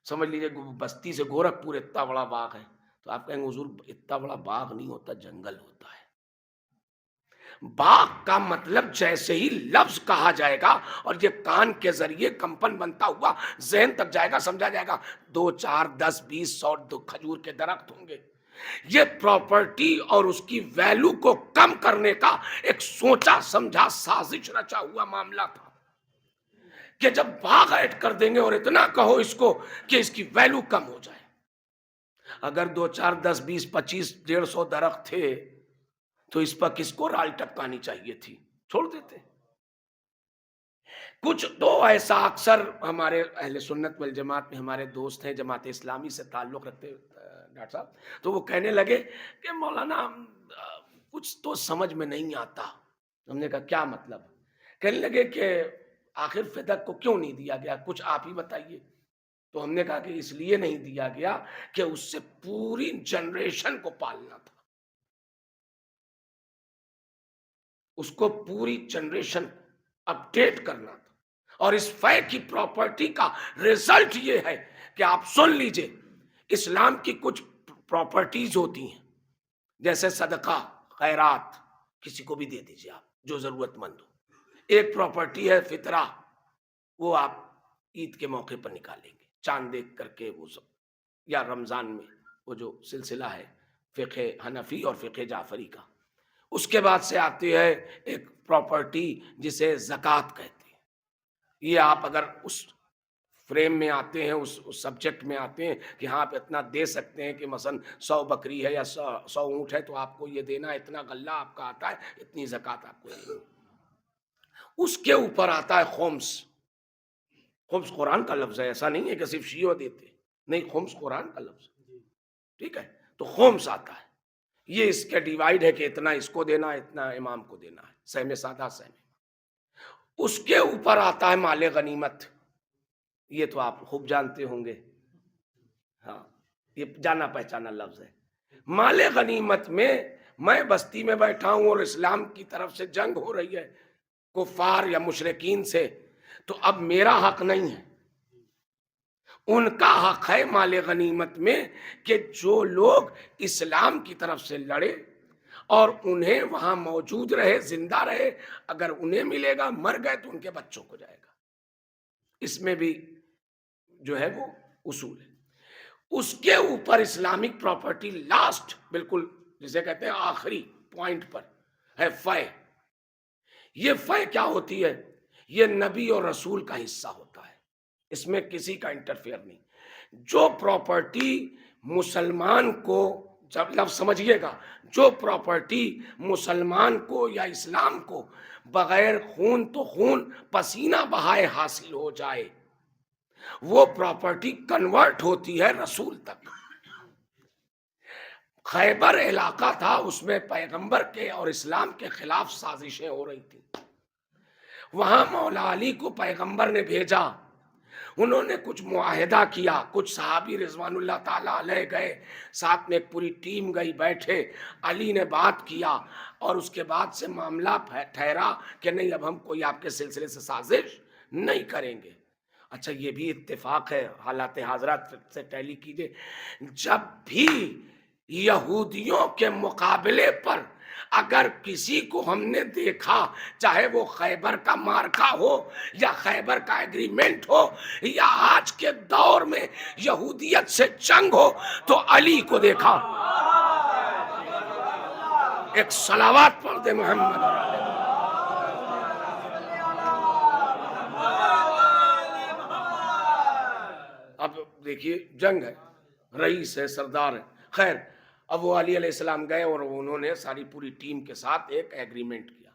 سمجھ لیجیے بستی سے گورکھپور اتنا بڑا باغ ہے، تو آپ کہیں گے حضور اتنا بڑا باغ نہیں ہوتا، جنگل ہوتا ہے۔ باغ کا مطلب جیسے ہی لفظ کہا جائے گا اور یہ کان کے ذریعے کمپن بنتا ہوا ذہن تک جائے گا، سمجھا جائے گا 2 4 10 20 100 کھجور کے درخت ہوں گے۔ یہ پراپرٹی اور اس کی ویلو کو کم کرنے کا ایک سوچا سمجھا سازش رچا ہوا معاملہ تھا کہ جب باغ ایڈ کر دیں گے اور اتنا کہو اس کو کہ اس کی ویلو کم ہو جائے۔ اگر 2 4 10 20 25 150 درخت تھے تو اس پر کس کو رال ٹپکانی چاہیے تھی، چھوڑ دیتے۔ کچھ تو ایسا اکثر ہمارے اہل سنت والجماعت میں ہمارے دوست ہیں، جماعت اسلامی سے تعلق رکھتے ڈاکٹر صاحب، تو وہ کہنے لگے کہ مولانا کچھ تو سمجھ میں نہیں آتا۔ ہم نے کہا کیا مطلب؟ کہنے لگے کہ آخر فدق کو کیوں نہیں دیا گیا، کچھ آپ ہی بتائیے۔ تو ہم نے کہا کہ اس لیے نہیں دیا گیا کہ اس سے پوری جنریشن کو پالنا تھا، اس کو پوری جنریشن اپڈیٹ کرنا تھا۔ اور اس فے کی پراپرٹی کا ریزلٹ یہ ہے کہ آپ سن لیجئے، اسلام کی کچھ پراپرٹیز ہوتی ہیں، جیسے صدقہ خیرات، کسی کو بھی دے دیجئے آپ جو ضرورت مند ہو۔ ایک پراپرٹی ہے فطرہ، وہ آپ عید کے موقع پر نکالیں گے، چاند دیکھ کر کے وہ سب، یا رمضان میں وہ جو سلسلہ ہے فقہ حنفی اور فقہ جعفری کا. اس کے بعد سے آتی ہے ایک پراپرٹی جسے زکوٰۃ کہتے ہیں. یہ آپ اگر اس فریم میں آتے ہیں، اس سبجیکٹ میں آتے ہیں کہ ہاں آپ اتنا دے سکتے ہیں کہ مثلا 100 بکری ہے یا 100 اونٹ ہے تو آپ کو یہ دینا، اتنا غلہ آپ کا آتا ہے، اتنی زکوٰۃ آپ کو دینی. اس کے اوپر آتا ہے خمس. خمس قرآن کا لفظ ہے، ایسا نہیں ہے کہ صرف شیعہ دیتے، نہیں، خمس قرآن کا لفظ ہے. ٹھیک ہے، تو خمس آتا ہے. یہ اس کے ڈیوائیڈ ہے کہ اتنا اس کو دینا، اتنا امام کو دینا ہے، سہم سادہ سہم. اس کے اوپر آتا ہے مال غنیمت. یہ تو آپ خوب جانتے ہوں گے، ہاں، یہ جانا پہچانا لفظ ہے. مال غنیمت میں بستی میں بیٹھا ہوں اور اسلام کی طرف سے جنگ ہو رہی ہے کفار یا مشرکین سے، تو اب میرا حق نہیں ہے، ان کا حق ہے مال غنیمت میں کہ جو لوگ اسلام کی طرف سے لڑے اور انہیں وہاں موجود رہے، زندہ رہے، اگر انہیں ملے گا، مر گئے تو ان کے بچوں کو جائے گا. اس میں بھی جو ہے وہ اصول ہے. اس کے اوپر اسلامک پراپرٹی لاسٹ، بالکل جسے کہتے ہیں آخری پوائنٹ پر ہے فے. یہ فے کیا ہوتی ہے؟ یہ نبی اور رسول کا حصہ ہوتا ہے، اس میں کسی کا انٹرفیئر نہیں. جو پراپرٹی مسلمان کو، جب لفظ سمجھیے گا، جو پراپرٹی مسلمان کو یا اسلام کو بغیر خون تو خون پسینہ بہائے حاصل ہو جائے، وہ پراپرٹی کنورٹ ہوتی ہے رسول تک. خیبر علاقہ تھا، اس میں پیغمبر کے اور اسلام کے خلاف سازشیں ہو رہی تھی. وہاں مولا علی کو پیغمبر نے بھیجا، انہوں نے کچھ معاہدہ کیا، کچھ صحابی رضوان اللہ تعالیٰ علیہ گئے، ساتھ میں ایک پوری ٹیم گئی، بیٹھے، علی نے بات کیا، اور اس کے بعد سے معاملہ ٹھہرا کہ نہیں، اب ہم کوئی آپ کے سلسلے سے سازش نہیں کریں گے. اچھا، یہ بھی اتفاق ہے، حالات حاضرات سے ٹیلی کیجئے، جب بھی یہودیوں کے مقابلے پر اگر کسی کو ہم نے دیکھا، چاہے وہ خیبر کا مارکا ہو یا خیبر کا ایگریمنٹ ہو یا آج کے دور میں یہودیت سے جنگ ہو، تو علی کو دیکھا. ایک صلوات پڑھ دے محمد. اب دیکھیے، جنگ ہے، رئیس ہے، سردار ہے. خیر، اب وہ علی علیہ السلام گئے اور انہوں نے ساری پوری ٹیم کے ساتھ ایک ایگریمنٹ کیا،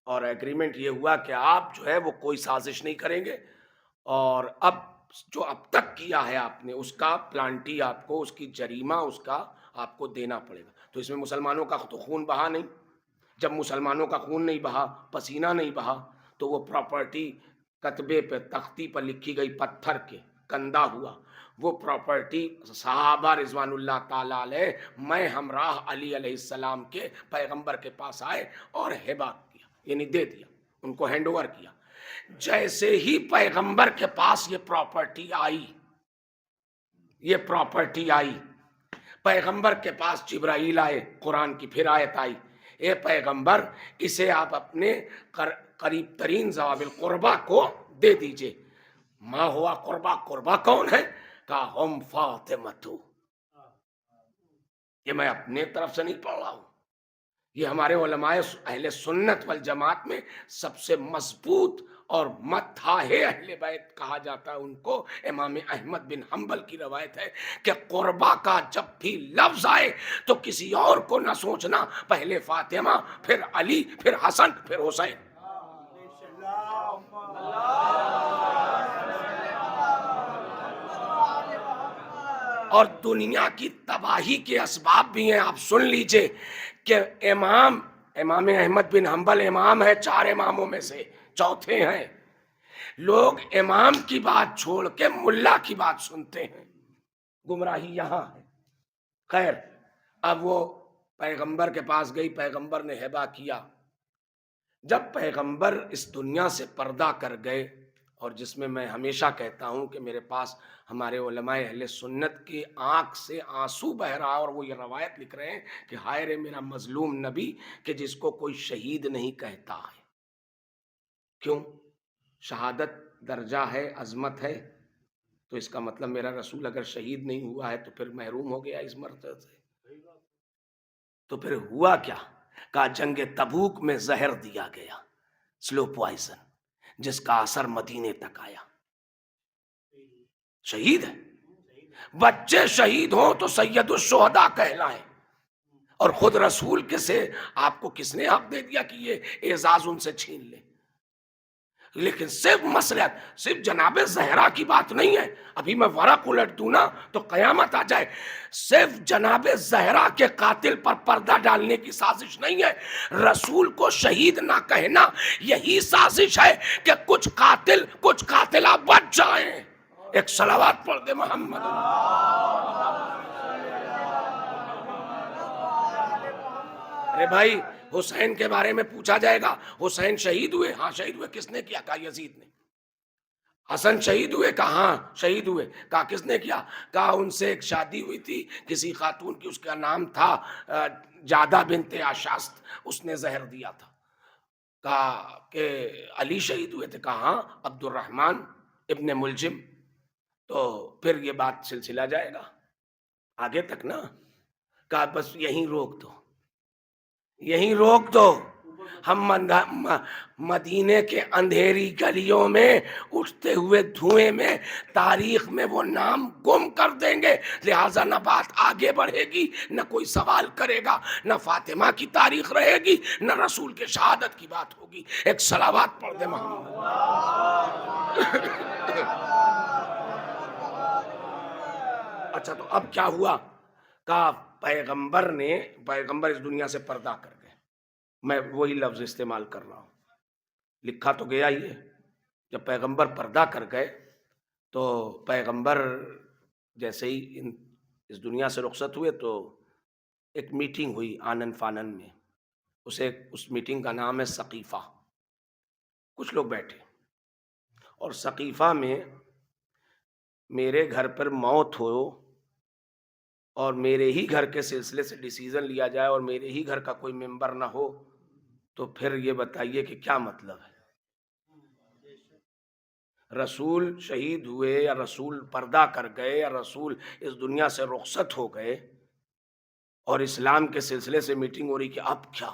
اور ایگریمنٹ یہ ہوا کہ آپ جو ہے وہ کوئی سازش نہیں کریں گے، اور اب جو اب تک کیا ہے آپ نے، اس کا پلانٹی آپ کو، اس کی جریمہ اس کا آپ کو دینا پڑے گا. تو اس میں مسلمانوں کا تو خون بہا نہیں. جب مسلمانوں کا خون نہیں بہا، پسینہ نہیں بہا، تو وہ پراپرٹی کتبے پہ، تختی پر لکھی گئی، پتھر کے کندہ ہوا. وہ پراپرٹی صحابہ رضوان اللہ تعالیٰ علیہ میں ہمراہ علی علیہ السلام کے پیغمبر کے پاس آئے اور ہبہ کیا، یعنی دے دیا، ان کو ہینڈ اوور کیا. جیسے ہی پیغمبر کے پاس یہ پراپرٹی آئی، پیغمبر کے پاس جبرائیل آئے، قرآن کی پھر آیت آئی، اے پیغمبر، اسے آپ اپنے قریب ترین ذوی القربہ کو دے دیجئے. ما ہوا قربہ؟ قربہ کون ہے؟ کہا ہم فاطمہ. یہ میں اپنے طرف سے نہیں پڑھ رہا ہوں، یہ ہمارے علماء اہل سنت والجماعت میں سب سے مضبوط اور متحد اہل بیت کہا جاتا ہے ان کو. امام احمد بن حنبل کی روایت ہے کہ قربہ کا جب بھی لفظ آئے تو کسی اور کو نہ سوچنا، پہلے فاطمہ، پھر علی، پھر حسن، پھر حسین. اور دنیا کی تباہی کے اسباب بھی ہیں، آپ سن لیجئے کہ امام احمد بن حنبل امام ہے، 4 اماموں میں سے چوتھے ہیں. لوگ امام کی بات چھوڑ کے ملا کی بات سنتے ہیں، گمراہی یہاں ہے. خیر، اب وہ پیغمبر کے پاس گئی، پیغمبر نے ہبہ کیا. جب پیغمبر اس دنیا سے پردہ کر گئے، اور جس میں میں ہمیشہ کہتا ہوں کہ میرے پاس ہمارے علماء اہل سنت کی آنکھ سے آنسو بہ رہا، اور وہ یہ روایت لکھ رہے ہیں کہ ہائے رے میرا مظلوم نبی کہ جس کو کوئی شہید نہیں کہتا ہے. کیوں؟ شہادت درجہ ہے، عظمت ہے، تو اس کا مطلب میرا رسول اگر شہید نہیں ہوا ہے تو پھر محروم ہو گیا اس مرتبہ سے. تو پھر ہوا کیا؟ کہا جنگ تبوک میں زہر دیا گیا، سلو پوائزن، جس کا اثر مدینے تک آیا. شہید ہے. بچے شہید ہوں تو سید الشہداء کہلائیں، اور خود رسول کے سے آپ کو کس نے حق دے دیا کہ یہ اعزاز ان سے چھین لے؟ لیکن صرف مسلحت، صرف جناب زہرا کی بات نہیں ہے. ابھی میں ورق الٹ دوں نا تو قیامت آ جائے. صرف جناب زہرا کے قاتل پر پردہ ڈالنے کی سازش نہیں ہے. رسول کو شہید نہ کہنا یہی سازش ہے کہ کچھ قاتل کچھ قاتلہ بچ جائیں. ایک صلوات پڑھ دے محمد. ارے بھائی حسین کے بارے میں پوچھا جائے گا، حسین شہید ہوئے؟ ہاں شہید ہوئے. کس نے کیا؟ کہا یزید نے. حسن شہید ہوئے؟ کہا ہاں شہید ہوئے. کہا کس نے کیا؟ کہا ان سے ایک شادی ہوئی تھی کسی خاتون کی، اس کا نام تھا جادہ بنت آشاست، اس نے زہر دیا تھا. کہا کہ علی شہید ہوئے تھے؟ کہا ہاں عبد الرحمن ابن ملجم. تو پھر یہ بات سلسلہ جائے گا آگے تک نا. کہا بس یہیں روک دو، یہیں روک دو. ہم مدینے کے اندھیری گلیوں میں اٹھتے ہوئے دھوئیں میں تاریخ میں وہ نام گم کر دیں گے. لہٰذا نہ بات آگے بڑھے گی، نہ کوئی سوال کرے گا، نہ فاطمہ کی تاریخ رہے گی، نہ رسول کے شہادت کی بات ہوگی. ایک صلوات پڑھ دے محمد. اچھا تو اب کیا ہوا؟ کہا پیغمبر اس دنیا سے پردہ کر گئے. میں وہی لفظ استعمال کر رہا ہوں، لکھا تو گیا ہی ہے. جب پیغمبر پردہ کر گئے تو پیغمبر جیسے ہی اس دنیا سے رخصت ہوئے تو ایک میٹنگ ہوئی آنن فانن میں. اس میٹنگ کا نام ہے سقیفہ. کچھ لوگ بیٹھے اور سقیفہ میں میرے گھر پر موت ہو اور میرے ہی گھر کے سلسلے سے ڈیسیژن لیا جائے اور میرے ہی گھر کا کوئی ممبر نہ ہو تو پھر یہ بتائیے کہ کیا مطلب ہے. رسول شہید ہوئے یا رسول پردہ کر گئے یا رسول اس دنیا سے رخصت ہو گئے اور اسلام کے سلسلے سے میٹنگ ہو رہی کہ اب کیا،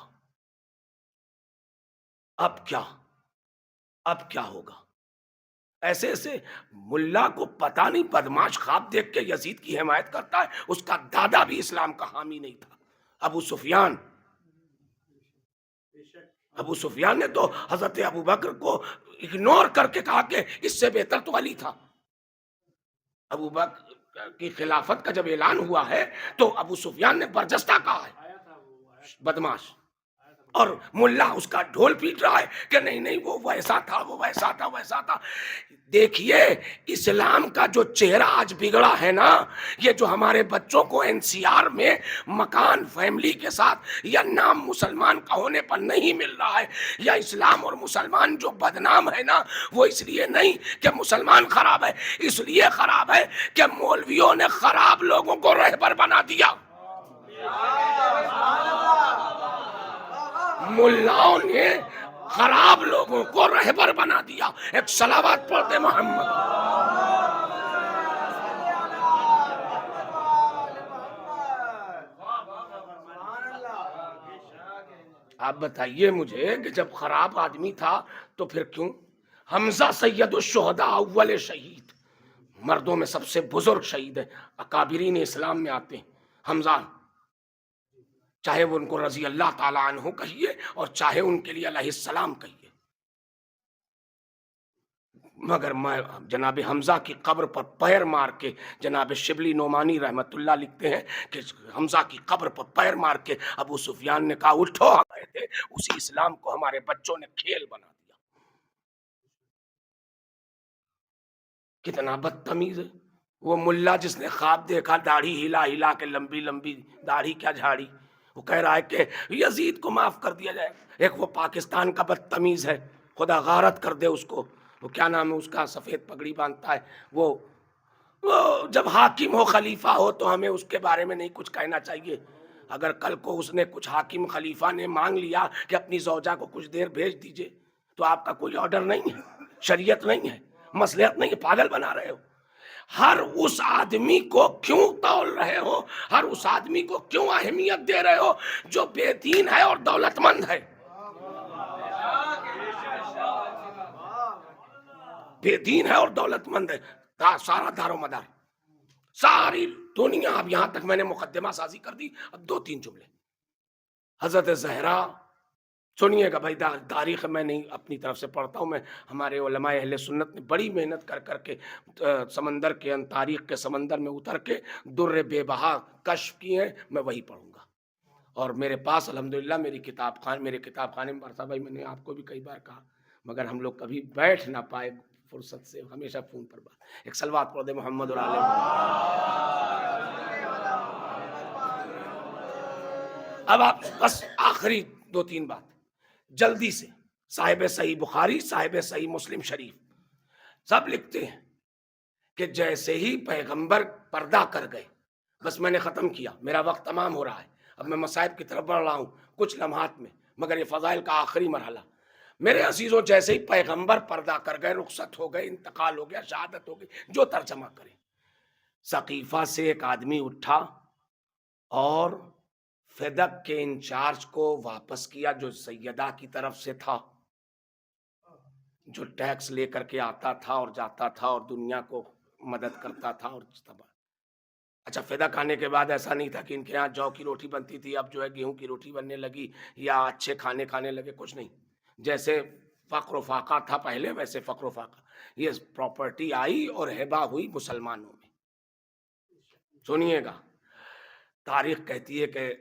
اب کیا، اب کیا ہوگا. ایسے ایسے ملا کو پتہ نہیں بدماش خواب دیکھ کے یزید کی حمایت کرتا ہے. اس کا دادا بھی اسلام کا حامی نہیں تھا، ابو سفیان. ابو سفیان نے تو حضرت ابو بکر کو اگنور کر کے کہا کہ اس سے بہتر تو علی تھا. ابو بکر کی خلافت کا جب اعلان ہوا ہے تو ابو سفیان نے برجستہ کہا ہے بدماش، اور ملا اس کا ڈھول پیٹ رہا ہے کہ نہیں نہیں وہ ویسا تھا، وہ ویسا تھا، ویسا تھا. دیکھیے اسلام کا جو چہرہ آج بگڑا ہے نا، یہ جو ہمارے بچوں کو NCR میں مکان فیملی کے ساتھ یا نام مسلمان کا ہونے پر نہیں مل رہا ہے، یا اسلام اور مسلمان جو بدنام ہے نا، وہ اس لیے نہیں کہ مسلمان خراب ہے، اس لیے خراب ہے کہ مولویوں نے خراب لوگوں کو رہبر بنا دیا. ملاؤں نے خراب لوگوں کو رہبر بنا دیا. ایک صلوات پڑھ دے محمد. آپ بتائیے مجھے کہ جب خراب آدمی تھا تو پھر کیوں؟ حمزہ سید الشہداء اول شہید، مردوں میں سب سے بزرگ شہید ہے، اکابرین اسلام میں آتے ہیں. حمزہ، چاہے وہ ان کو رضی اللہ تعالیٰ عنہ کہیے اور چاہے ان کے لیے علیہ السلام کہیے، مگر میں جناب حمزہ کی قبر پر پیر مار کے، جناب شبلی نعمانی رحمت اللہ لکھتے ہیں کہ حمزہ کی قبر پر پیر مار کے ابو سفیان نے کہا اٹھو، آئے تھے اسی اسلام کو ہمارے بچوں نے کھیل بنا دیا. کتنا بدتمیز ہے وہ ملا جس نے خواب دیکھا داڑھی ہلا ہلا کے، لمبی لمبی داڑھی کیا جھاڑی، وہ کہہ رہا ہے کہ یزید کو معاف کر دیا جائے. ایک وہ پاکستان کا بدتمیز ہے، خدا غارت کر دے اس کو، وہ کیا نام ہے اس کا، سفید پگڑی باندھتا ہے. وہ جب حاکم ہو خلیفہ ہو تو ہمیں اس کے بارے میں نہیں کچھ کہنا چاہیے. اگر کل کو اس نے کچھ حاکم خلیفہ نے مانگ لیا کہ اپنی زوجہ کو کچھ دیر بھیج دیجئے تو آپ کا کوئی آرڈر نہیں ہے، شریعت نہیں ہے، مصلحت نہیں ہے، پاگل بنا رہے ہو. ہر اس آدمی کو کیوں تول رہے ہو، ہر اس آدمی کو کیوں اہمیت دے رہے ہو جو بے دین ہے اور دولت مند ہے؟ بے دین ہے اور دولت مند ہے، سارا دار و مدار ساری دنیا. اب یہاں تک میں نے مقدمہ سازی کر دی. اب 2-3 جملے. حضرت زہرا، سنیے گا بھائی، تاریخ میں نہیں اپنی طرف سے پڑھتا ہوں، میں ہمارے علماء اہل سنت نے بڑی محنت کر کر کے سمندر کے تاریخ کے سمندر میں اتر کے در بے بہا کشف کیے ہیں، میں وہی پڑھوں گا. اور میرے پاس الحمدللہ میرے کتاب خانے میں برسا بھائی، میں نے آپ کو بھی کئی بار کہا، مگر ہم لوگ کبھی بیٹھ نہ پائے فرصت سے، ہمیشہ فون پر بات. ایک صلوات پڑھ دے محمد اور آل محمد. اب آپ بس آخری 2-3 بات جلدی سے. صاحب صحیح بخاری، صاحب صحیح مسلم شریف سب لکھتے ہیں کہ جیسے ہی پیغمبر پردہ کر گئے، بس میں نے ختم کیا، میرا وقت تمام ہو رہا ہے، اب میں مصائب کی طرف بڑھ رہا ہوں کچھ لمحات میں، مگر یہ فضائل کا آخری مرحلہ. میرے عزیزوں، جیسے ہی پیغمبر پردہ کر گئے، رخصت ہو گئے، انتقال ہو گیا، شہادت ہو گئی، جو ترجمہ کریں، سقیفہ سے ایک آدمی اٹھا اور فدق کے انچارج کو واپس کیا، جو سیدہ کی طرف سے تھا، جو ٹیکس لے کر کے آتا تھا اور جاتا تھا اور دنیا کو مدد کرتا تھا. اور اچھا، فدق آنے کے بعد ایسا نہیں تھا کہ ان کے یہاں جو کی روٹی بنتی تھی اب جو ہے گیہوں کی روٹی بننے لگی یا اچھے کھانے کھانے لگے، کچھ نہیں. جیسے فقر و فاقہ تھا پہلے، ویسے فقر و فاقہ. یہ پراپرٹی آئی اور ہبہ ہوئی مسلمانوں میں. سنیے گا، تاریخ کہتی ہے کہ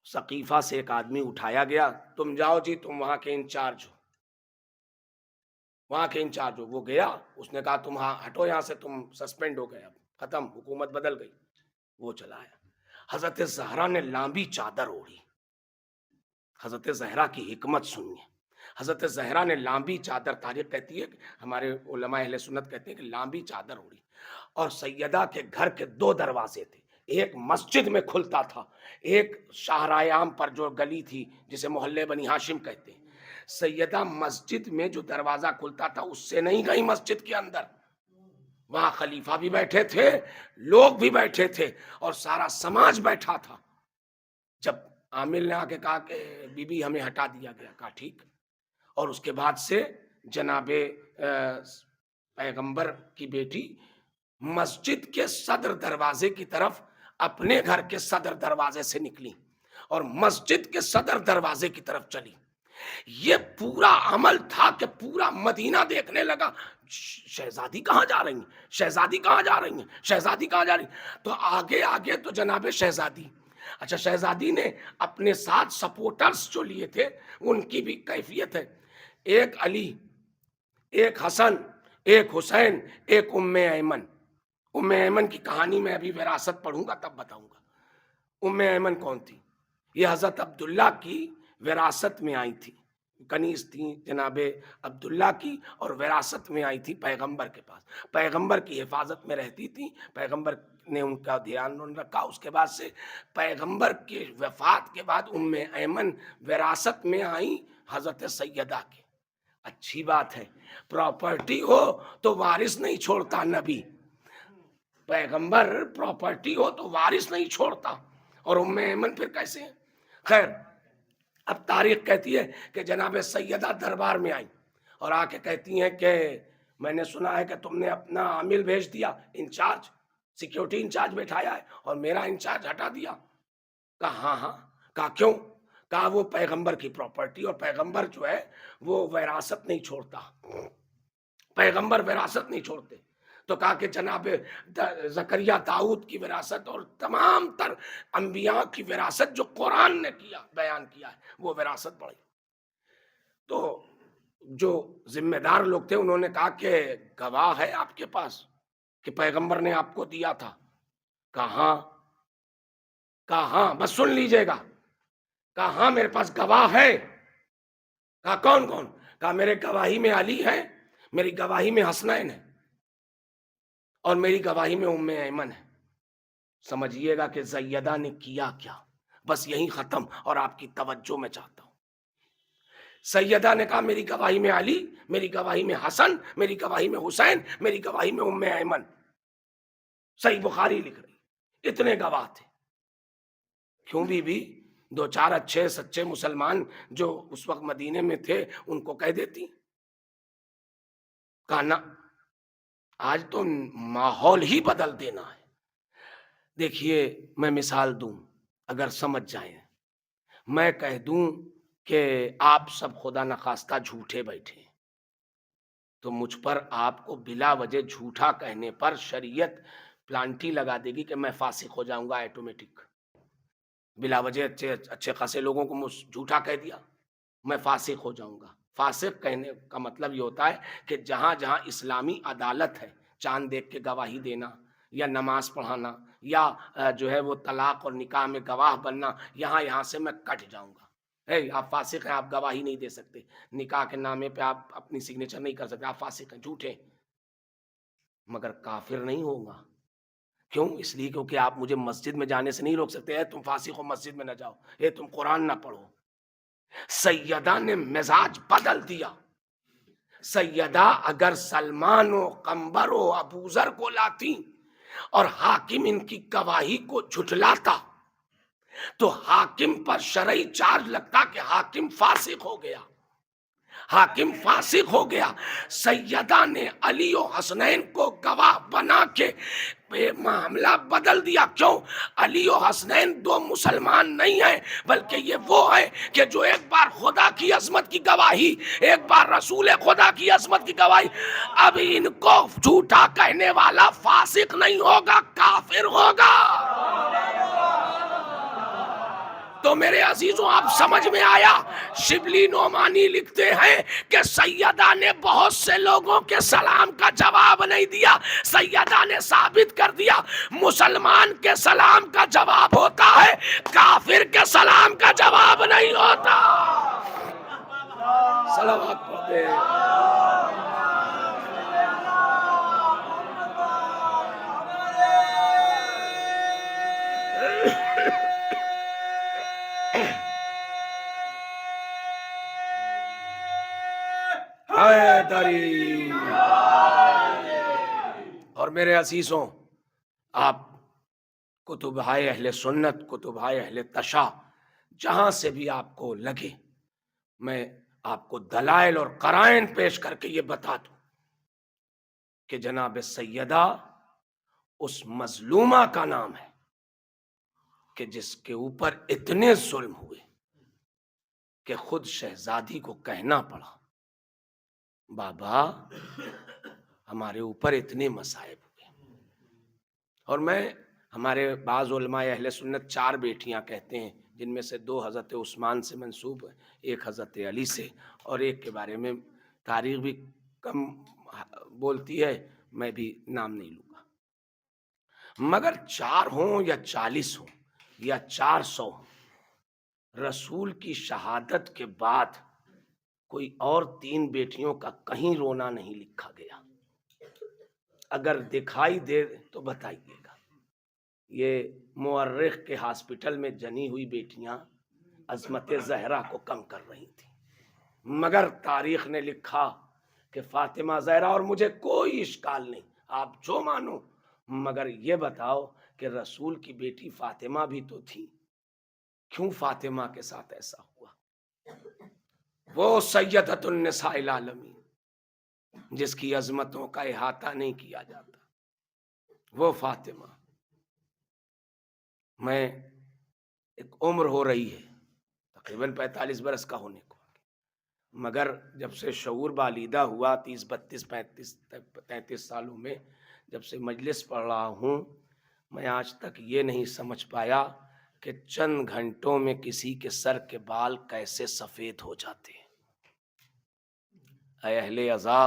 سقیفہ سے ایک آدمی اٹھایا گیا، تم جاؤ جی، تم وہاں کے انچارج ہو، وہاں کے انچارج ہو. وہ گیا، اس نے کہا تم ہٹو یہاں سے، تم سسپینڈ ہو گئے، اب ختم، حکومت بدل گئی. وہ چلا آیا. حضرت زہرا نے لامبی چادر اوڑھی. حضرت زہرا کی حکمت سنیے. حضرت زہرا نے لامبی چادر، تاریخ کہتی ہے، ہمارے علماء اہل سنت کہتے ہیں کہ لامبی چادر اوڑھی. اور سیدہ کے گھر کے 2 دروازے تھے، ایک مسجد میں کھلتا تھا، ایک شاہراہ عام پر جو گلی تھی جسے محلے بنی ہاشم کہتے ہیں. سیدہ مسجد میں جو دروازہ کھلتا تھا اس سے نہیں گئی مسجد کے اندر، وہاں خلیفہ بھی بیٹھے تھے، لوگ بھی بیٹھے تھے، اور سارا سماج بیٹھا تھا. جب عامل نے آ کے کہا کہ بی بی ہمیں ہٹا دیا گیا، کہا ٹھیک. اور اس کے بعد سے جناب پیغمبر کی بیٹی مسجد کے صدر دروازے کی طرف اپنے گھر کے صدر دروازے سے نکلی اور مسجد کے صدر دروازے کی طرف چلی. یہ پورا عمل تھا کہ پورا مدینہ دیکھنے لگا، شہزادی کہاں جا رہی ہیں، شہزادی کہاں جا رہی ہیں، شہزادی کہاں جا رہی ہیں. تو آگے آگے تو جناب شہزادی. اچھا، شہزادی نے اپنے ساتھ سپورٹرز جو لیے تھے ان کی بھی کیفیت ہے. ایک علی، ایک حسن، ایک حسین، ایک ام ایمن. ام ایمن کی کہانی میں ابھی وراثت پڑھوں گا تب بتاؤں گا. ام ایمن کون تھی؟ یہ حضرت عبداللہ کی وراثت میں آئی تھی، کنیز تھی جناب عبداللہ کی، اور وراثت میں آئی تھی پیغمبر کے پاس، پیغمبر کی حفاظت میں رہتی تھی، پیغمبر نے ان کا دھیان رکھا. اس کے بعد سے پیغمبر کے وفات کے بعد ام ایمن وراثت میں آئی حضرت سیدہ کے. اچھی بات ہے، پراپرٹی ہو تو وارث نہیں چھوڑتا نبی، پیغمبر پراپرٹی ہو تو وارث نہیں چھوڑتا، اور ام ایمن پھر کیسے ہیں؟ خیر، اب تاریخ کہتی ہے کہ جناب سیدہ دربار میں آئی اور آ کے کہتی ہیں کہ میں نے سنا ہے کہ تم نے اپنا عامل بھیج دیا، انچارج، سیکیورٹی انچارج بیٹھایا ہے اور میرا انچارج ہٹا دیا. کہا ہاں ہاں. کہا کیوں؟ کہا وہ پیغمبر کی پراپرٹی، اور پیغمبر جو ہے وہ وراثت نہیں چھوڑتا، پیغمبر وراثت نہیں چھوڑتے. تو کہا کہ جناب زکریا داؤد کی وراثت اور تمام تر انبیاء کی وراثت جو قرآن نے کیا بیان کیا ہے وہ وراثت بڑھی. تو جو ذمہ دار لوگ تھے انہوں نے کہا کہ گواہ ہے آپ کے پاس کہ پیغمبر نے آپ کو دیا تھا؟ کہا ہاں، بس سن لیجئے گا. کہا ہاں میرے پاس گواہ ہے. کہا کون کون؟ کہا میرے گواہی میں علی ہے، میری گواہی میں حسنین ہے، اور میری گواہی میں ام ایمن ہے. سمجھیے گا کہ زیدہ نے کیا کیا. بس یہی ختم، اور آپ کی توجہ میں چاہتا ہوں. سیدہ نے کہا میری گواہی میں علی، میری گواہی میں حسن، میری گواہی میں حسین، میری گواہی میں ام ایمن. صحیح بخاری لکھ رہی، اتنے گواہ تھے. کیوں بھی دو چار اچھے سچے مسلمان جو اس وقت مدینے میں تھے ان کو کہہ دیتی. کہا نہ، آج تو ماحول ہی بدل دینا ہے. دیکھیے میں مثال دوں اگر سمجھ جائیں، میں کہہ دوں کہ آپ سب خدا نخواستہ جھوٹے بیٹھے، تو مجھ پر آپ کو بلا وجہ جھوٹا کہنے پر شریعت پلانٹی لگا دے گی کہ میں فاسق ہو جاؤں گا آٹومیٹک. بلا وجہ اچھے خاصے لوگوں کو جھوٹا کہہ دیا، میں فاسق ہو جاؤں گا. فاسق کہنے کا مطلب یہ ہوتا ہے کہ جہاں جہاں اسلامی عدالت ہے، چاند دیکھ کے گواہی دینا یا نماز پڑھانا یا جو ہے وہ طلاق اور نکاح میں گواہ بننا، یہاں سے میں کٹ جاؤں گا. آپ فاسق ہیں، آپ گواہی نہیں دے سکتے، نکاح کے نامے پہ آپ اپنی سگنیچر نہیں کر سکتے، آپ فاسق ہیں، جھوٹے. مگر کافر نہیں ہوگا. کیوں؟ اس لیے کیونکہ آپ مجھے مسجد میں جانے سے نہیں روک سکتے. تم فاسق ہو، مسجد میں نہ جاؤ، تم قرآن نہ پڑھو. سیدہ نے مزاج بدل دیا. سیدہ اگر سلمان و قمبر و ابوذر کو لاتی اور حاکم ان کی گواہی کو جھٹلاتا تو حاکم پر شرعی چارج لگتا کہ حاکم فاسق ہو گیا، حاکم فاسق ہو گیا. سیدہ نے علی و حسنین کو گواہ بنا کے معاملہ بدل دیا. کیوں؟ علی و حسنین دو مسلمان نہیں ہیں، بلکہ یہ وہ ہیں کہ جو ایک بار خدا کی عظمت کی گواہی، ایک بار رسول خدا کی عظمت کی گواہی. اب ان کو جھوٹا کہنے والا فاسق نہیں ہوگا، کافر ہوگا. تو میرے عزیزوں آپ سمجھ میں آیا؟ شبلی نعمانی لکھتے ہیں کہ سیدہ نے بہت سے لوگوں کے سلام کا جواب نہیں دیا. سیدہ نے ثابت کر دیا مسلمان کے سلام کا جواب ہوتا ہے، کافر کے سلام کا جواب نہیں ہوتا. صلوات پڑھتے حیدری. اور میرے عزیزوں، آپ کتبہائے اہل سنت، کتبہائے اہل تشیع، جہاں سے بھی آپ کو لگے، میں آپ کو دلائل اور قرائن پیش کر کے یہ بتا دوں کہ جناب سیدہ اس مظلومہ کا نام ہے کہ جس کے اوپر اتنے ظلم ہوئے کہ خود شہزادی کو کہنا پڑا بابا ہمارے اوپر اتنے مصائب ہوئے. اور میں ہمارے بعض علماء اہل سنت 4 بیٹیاں کہتے ہیں، جن میں سے 2 حضرت عثمان سے منسوب ہے، 1 حضرت علی سے، اور ایک کے بارے میں تاریخ بھی کم بولتی ہے، میں بھی نام نہیں لوں گا. مگر 4 ہوں یا 40 ہوں یا 400 ہوں، رسول کی شہادت کے بعد کوئی اور 3 بیٹیوں کا کہیں رونا نہیں لکھا گیا. اگر دکھائی دے تو بتائیے گا. یہ مورخ کے ہاسپٹل میں جنی ہوئی بیٹیاں عظمت زہرا کو کم کر رہی تھیں، مگر تاریخ نے لکھا کہ فاطمہ زہرا، اور مجھے کوئی اشکال نہیں، آپ جو مانو، مگر یہ بتاؤ کہ رسول کی بیٹی فاطمہ بھی تو تھی. کیوں فاطمہ کے ساتھ ایسا ہوا؟ وہ سیدۃ النساء العالمین جس کی عظمتوں کا احاطہ نہیں کیا جاتا، وہ فاطمہ. میں ایک عمر ہو رہی ہے تقریباً 45 برس کا ہونے کو، مگر جب سے شعور بالیدہ ہوا 30 32 35 33 سالوں میں، جب سے مجلس پڑھ رہا ہوں، میں آج تک یہ نہیں سمجھ پایا کہ چند گھنٹوں میں کسی کے سر کے بال کیسے سفید ہو جاتے ہیں. اے اہل عزا،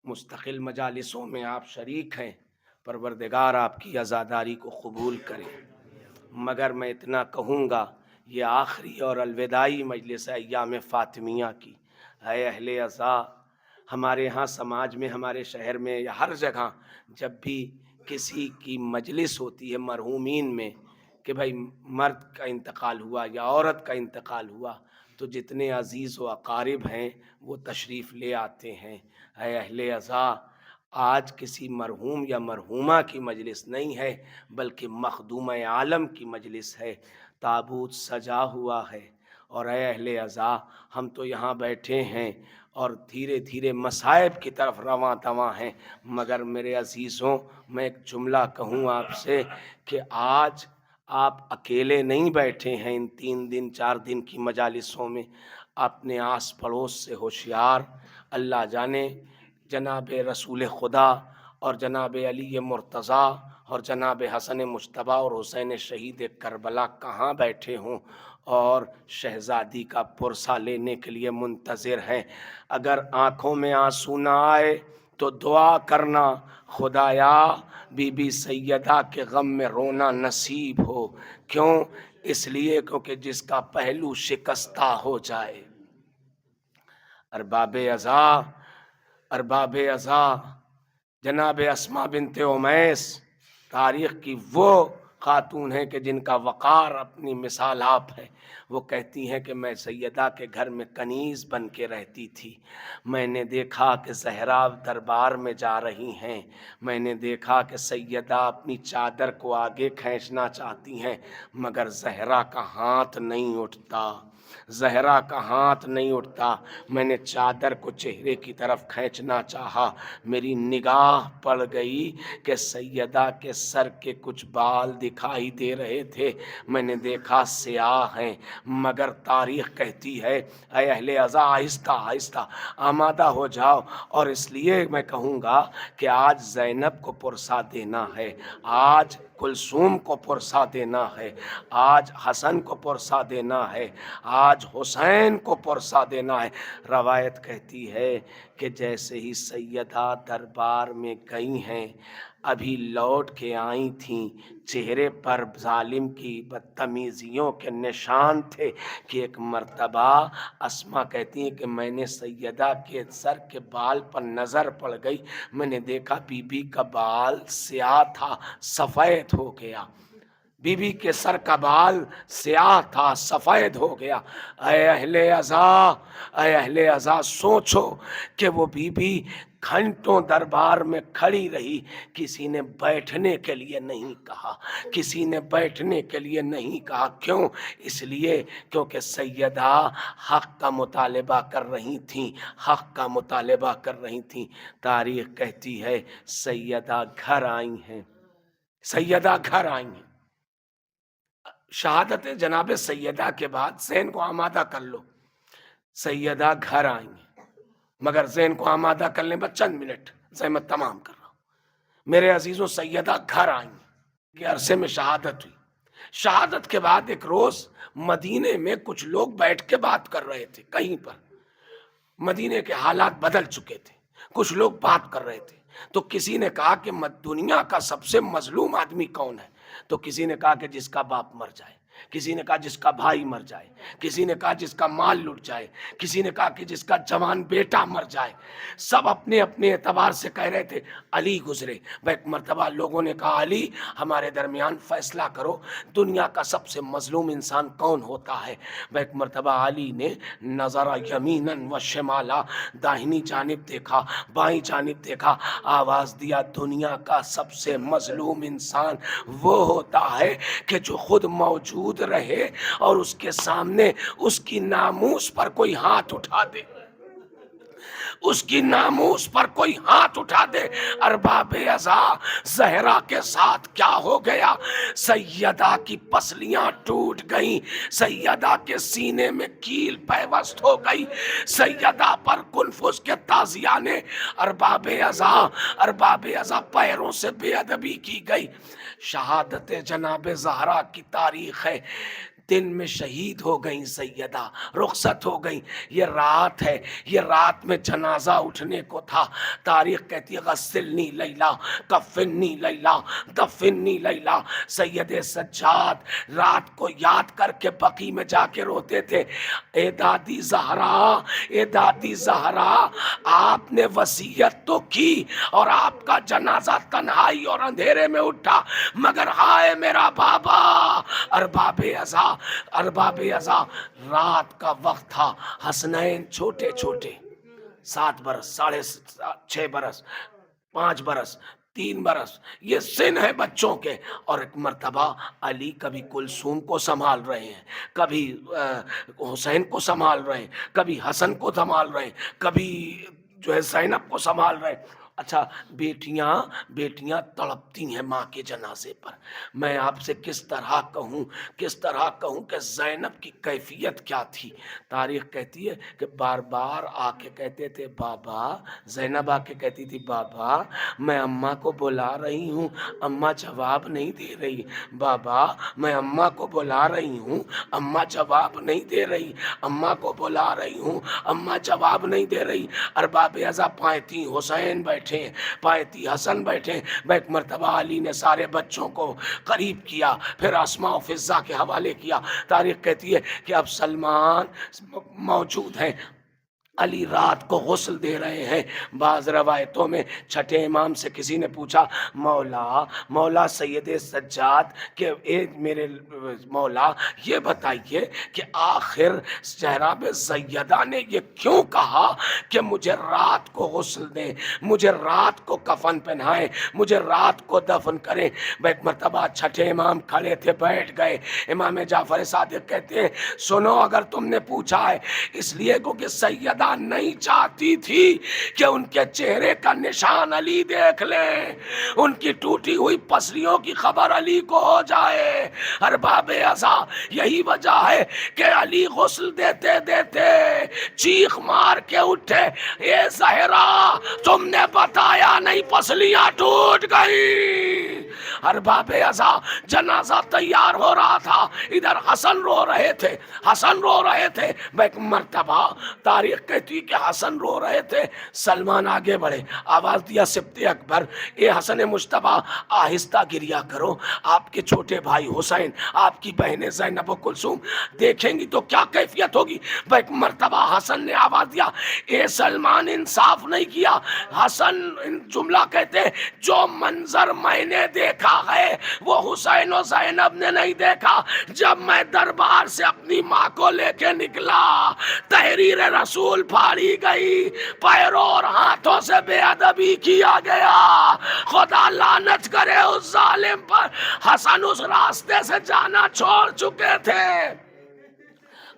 مستقل مجالسوں میں آپ شریک ہیں، پروردگار آپ کی عزاداری کو قبول کرے. مگر میں اتنا کہوں گا، یہ آخری اور الوداعی مجلس ہے ایام فاطمیہ کی. اے اہل عزا، ہمارے ہاں سماج میں، ہمارے شہر میں یا ہر جگہ جب بھی کسی کی مجلس ہوتی ہے مرحومین میں کہ بھائی مرد کا انتقال ہوا یا عورت کا انتقال ہوا، تو جتنے عزیز و اقارب ہیں وہ تشریف لے آتے ہیں. اے اہل عزا، آج کسی مرحوم یا مرحومہ کی مجلس نہیں ہے بلکہ مخدوم عالم کی مجلس ہے۔ تابوت سجا ہوا ہے اور اے اہل عزا، ہم تو یہاں بیٹھے ہیں اور دھیرے دھیرے مصائب کی طرف رواں دواں ہیں، مگر میرے عزیزوں میں ایک جملہ کہوں آپ سے کہ آج آپ اکیلے نہیں بیٹھے ہیں ان 3 دن 4 دن کی مجالسوں میں، اپنے آس پڑوس سے ہوشیار۔ اللہ جانے جناب رسول خدا اور جناب علی مرتضیٰ اور جناب حسن مجتبیٰ اور حسین شہید کربلا کہاں بیٹھے ہوں اور شہزادی کا پرسہ لینے کے لیے منتظر ہیں۔ اگر آنکھوں میں آنسو نہ آئے تو دعا کرنا، خدایا بی بی سیدہ کے غم میں رونا نصیب ہو۔ کیوں؟ اس لیے کیونکہ جس کا پہلو شکستہ ہو جائے۔ ارباب عزا جناب اسماء بنت امیس تاریخ کی وہ خاتون ہیں کہ جن کا وقار اپنی مثال آپ ہے۔ وہ کہتی ہیں کہ میں سیدہ کے گھر میں کنیز بن کے رہتی تھی، میں نے دیکھا کہ زہرا دربار میں جا رہی ہیں، میں نے دیکھا کہ سیدہ اپنی چادر کو آگے کھینچنا چاہتی ہیں مگر زہرا کا ہاتھ نہیں اٹھتا، زہرا کا ہاتھ نہیں اٹھتا۔ میں نے چادر کو چہرے کی طرف کھینچنا چاہا، میری نگاہ پڑ گئی کہ سیدہ کے سر کے کچھ بال دکھائی دے رہے تھے، میں نے دیکھا سیاہ ہیں، مگر تاریخ کہتی ہے اے اہل عزا آہستہ آہستہ آمادہ ہو جاؤ۔ اور اس لیے میں کہوں گا کہ آج زینب کو پرسہ دینا ہے، آج کلثوم کو پرسہ دینا ہے، آج حسن کو پرسہ دینا ہے، آج حسین کو پرسہ دینا ہے۔ روایت کہتی ہے کہ جیسے ہی سیدہ دربار میں گئی ہیں ابھی لوٹ کے آئی تھیں، چہرے پر ظالم کی بدتمیزیوں کے نشان تھے کہ ایک مرتبہ اسماء کہتی ہیں کہ میں نے سیدہ کے سر کے بال پر نظر پڑ گئی، میں نے دیکھا بی بی کا بال سیاہ تھا، سفید ہو گیا، بی بی کے سر کا بال سیاہ تھا، سفید ہو گیا۔ اے اہل عزا، اے اہل عزا سوچو کہ وہ بی بی گھنٹوں دربار میں کھڑی رہی، کسی نے بیٹھنے کے لیے نہیں کہا، کسی نے بیٹھنے کے لیے نہیں کہا۔ کیوں؟ اس لیے کیونکہ سیدہ حق کا مطالبہ کر رہی تھیں، حق کا مطالبہ کر رہی تھیں۔ تاریخ کہتی ہے سیدہ گھر آئی ہیں، سیدہ گھر آئی ہیں۔ شہادت جناب سیدہ کے بعد ذہن کو آمادہ کر لو، سیدہ گھر آئی ہیں، مگر ذہن کو آمادہ کر لیں بس چند منٹ، زحمت تمام کر رہا ہوں۔ میرے عزیزوں سیدہ گھر آئی ہیں کہ عرصے میں شہادت ہوئی۔ شہادت کے بعد ایک روز مدینے میں کچھ لوگ بیٹھ کے بات کر رہے تھے، کہیں پر مدینے کے حالات بدل چکے تھے، کچھ لوگ بات کر رہے تھے تو کسی نے کہا کہ دنیا کا سب سے مظلوم آدمی کون ہے؟ تو کسی نے کہا کہ جس کا باپ مر جائے، کسی نے کہا جس کا بھائی مر جائے، کسی نے کہا جس کا مال لٹ جائے، کسی نے کہا کہ جس کا جوان بیٹا مر جائے۔ سب اپنے اپنے اعتبار سے کہہ رہے تھے علی گزرے۔ ایک مرتبہ لوگوں نے کہا علی ہمارے درمیان فیصلہ کرو، دنیا کا سب سے مظلوم انسان کون ہوتا ہے؟ ایک مرتبہ علی نے نظر یمیناً و شمالا، داہنی جانب دیکھا، بائیں جانب دیکھا، آواز دیا دنیا کا سب سے مظلوم انسان وہ ہوتا ہے کہ جو خود موجود رہے اور اس کے سامنے اس کی ناموس پر کوئی ہاتھ اٹھا دے، اس کی ناموس پر کوئی ہاتھ اٹھا دے۔ ارباب عزا زہرا کے ساتھ کیا ہو گیا؟ سیدہ کی پسلیاں ٹوٹ گئیں، سیدہ کے سینے میں کیل پیوست ہو گئی، سیدہ پر کنفس کے تازیہ نے ارباب عزا پیروں سے بے ادبی کی گئی۔ شہادت جناب زہرا کی تاریخ ہے، دن میں شہید ہو گئیں سیدہ، رخصت ہو گئیں۔ یہ رات ہے، یہ رات میں جنازہ اٹھنے کو تھا۔ تاریخ کہتی ہے غسلنی لیلا کفنی لیلا دفنی لیلا۔ سید سجاد رات کو یاد کر کے بقی میں جا کے روتے تھے، اے دادی زہرا، اے دادی زہرا، آپ نے وصیت تو کی اور آپ کا جنازہ تنہائی اور اندھیرے میں اٹھا، مگر ہائے میرا بابا۔ ارباب عزا رات کا وقت تھا، حسنین چھوٹے چھوٹے 7 برس 6.5 برس، 5 برس 3 برس یہ سن ہے بچوں کے. اور ایک مرتبہ علی کبھی کلثوم کو سنبھال رہے ہیں، کبھی حسین کو سنبھال رہے ہیں، کبھی حسن کو سنبھال رہے ہیں، کبھی جو ہے زینب کو سنبھال رہے ہیں. اچھا بیٹیاں تڑپتی ہیں ماں کے جنازے پر. میں آپ سے کس طرح کہوں کہ زینب کی کیفیت کیا تھی. تاریخ کہتی ہے کہ بار بار آ کے کہتے تھے بابا، زینب آ کے کہتی تھی بابا میں اماں کو بلا رہی ہوں، اماں جواب نہیں دے رہی. بابا میں اماں کو بلا رہی ہوں، اماں جواب نہیں دے رہی. اماں کو بلا رہی ہوں، اماں جواب نہیں دے رہی. ارباب ازا پائتی حسین بیٹھے، پائتی حسن بیٹھے. ایک مرتبہ علی نے سارے بچوں کو قریب کیا، پھر اسماء و فضہ کے حوالے کیا. تاریخ کہتی ہے کہ اب سلمان موجود ہیں، علی رات کو غسل دے رہے ہیں. بعض روایتوں میں چھٹے امام سے کسی نے پوچھا مولا سید سجاد کہ اے میرے مولا یہ بتائیے کہ آخر جہراب زیدہ نے یہ کیوں کہا کہ مجھے رات کو غسل دیں، مجھے رات کو کفن پہنائیں، مجھے رات کو دفن کریں. ایک مرتبہ چھٹے امام کھڑے تھے، بیٹھ گئے. امام جعفر صادق کہتے ہیں سنو، اگر تم نے پوچھا ہے اس لیے کہ سیدہ نہیں چاہتی تھی کہ ان کے چہرے کا نشان علی دیکھ لیں، ان کی ٹوٹی ہوئی پسلیوں کی خبر علی کو ہو جائے. ارباب ازا یہی وجہ ہے کہ علی غسل دیتے دیتے چیخ مار کے اٹھے، اے زہرا تم نے بتایا نہیں پسلیاں ٹوٹ گئی. ارباب ازا جنازہ تیار ہو رہا تھا، ادھر حسن رو رہے تھے. ایک مرتبہ تاریخ کہتی کہ حسن رو رہے تھے، سلمان آگے بڑھے، آواز دیا سبط اکبر، اے حسن مجتبیٰ آہستہ گریا کرو، آپ کے چھوٹے بھائی حسین، آپ کی بہنیں زینب و کلثوم دیکھیں گی تو کیا کیفیت ہوگی. ایک مرتبہ حسن نے آواز دیا، اے سلمان انصاف نہیں کیا. حسن جملہ کہتے جو منظر میں نے دیکھا ہے وہ حسین و زینب نے نہیں دیکھا. جب میں دربار سے اپنی ماں کو لے کے نکلا، تحریر رسول پھاڑی گئی، پیروں اور ہاتھوں سے بے ادبی کیا گیا. خدا لعنت کرے اس ظالم پر. حسن اس راستے سے جانا چھوڑ چکے تھے.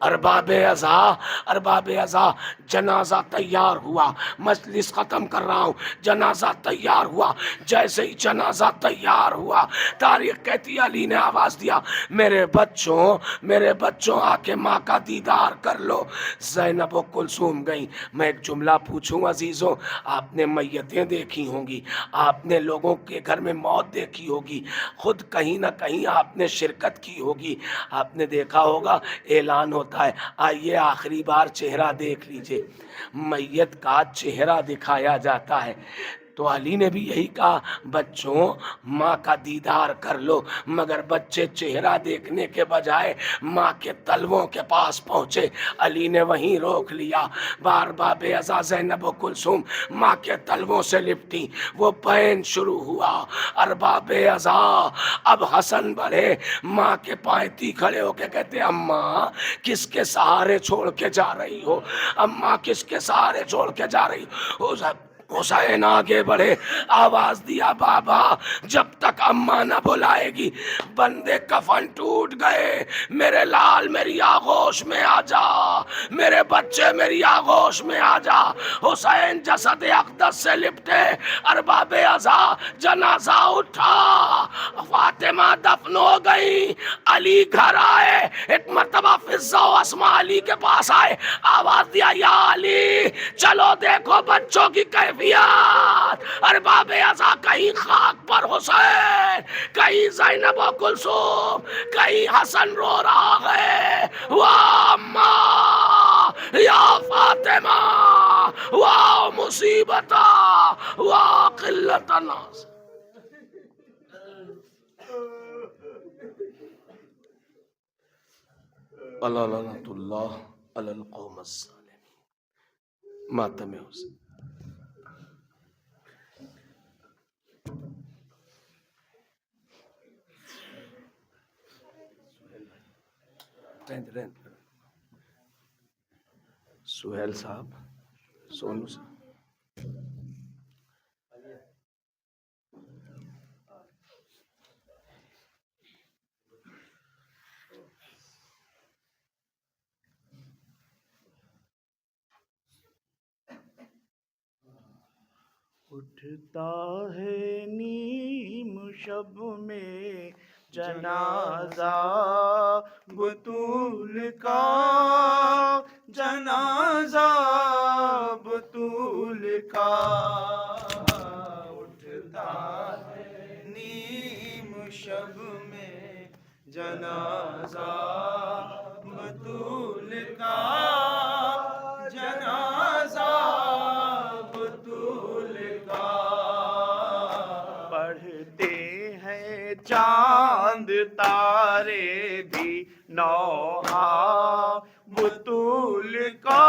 ارباب ازا جنازہ تیار ہوا. مجلس ختم کر رہا ہوں. جنازہ تیار ہوا. جیسے ہی جنازہ تیار ہوا، تاریخ کہتی علی نے آواز دیا، میرے بچوں آ کے ماں کا دیدار کر لو. زینب و کلثوم گئیں. میں ایک جملہ پوچھوں عزیزوں، آپ نے میتیں دیکھی ہوں گی، آپ نے لوگوں کے گھر میں موت دیکھی ہوگی، خود کہیں نہ کہیں آپ نے شرکت کی ہوگی. آپ نے دیکھا ہوگا اعلان ہوتا ہے آئیے آخری بار چہرہ دیکھ لیجئے، میت کا چہرہ دکھایا جاتا ہے. تو علی نے بھی یہی کہا بچوں ماں کا دیدار کر لو. مگر بچے چہرہ دیکھنے کے بجائے ماں کے تلووں کے پاس پہنچے. علی نے وہیں روک لیا. بار بے ازا زینب و کلثوم ماں کے تلووں سے لپٹی. وہ پین شروع ہوا. ارباب ازا اب حسن بڑھے، ماں کے پائتی کھڑے ہو کے کہتے اماں کس کے سہارے چھوڑ کے جا رہی ہو، اماں کس کے سہارے چھوڑ کے جا رہی ہو. حسین آگے بڑھے، آواز دیا بابا جب تک اماں نہ بلائے گی. بندے کفن ٹوٹ گئے، میرے لال میری آغوش میں آ جا، میرے بچے میری آغوش میں آ جا. حسین جسد اقدس سے لپٹے. ارباب ازا جنازہ اٹھا، فاطمہ دفن ہو گئی. علی گھر آئے. ایک مرتبہ فضہ و اسماء علی کے پاس آئے، آواز دیا یا علی چلو دیکھو بچوں کی کیفیت. ارباب ازا کہیں خاک پر حسین، کہیں زینب و کلثوم، کہیں حسن رو رہا ہے. واہ اماں یا فاطمہ، واہ مصیبتا، واہ قلت ناز. لعنت اللہ علی القوم الظالمین. ماتم حسین. سہیل صاحب، سونو صاحب اٹھتا ہے نیم شب میں جنازہ بطول کا، جنازہ بطول کا، اٹھتا ہے نیم شب میں جنازہ بطول کا، جنازہ بطول کا، پڑھتے ہیں چاند تارے بھی نوحہ بطول کا،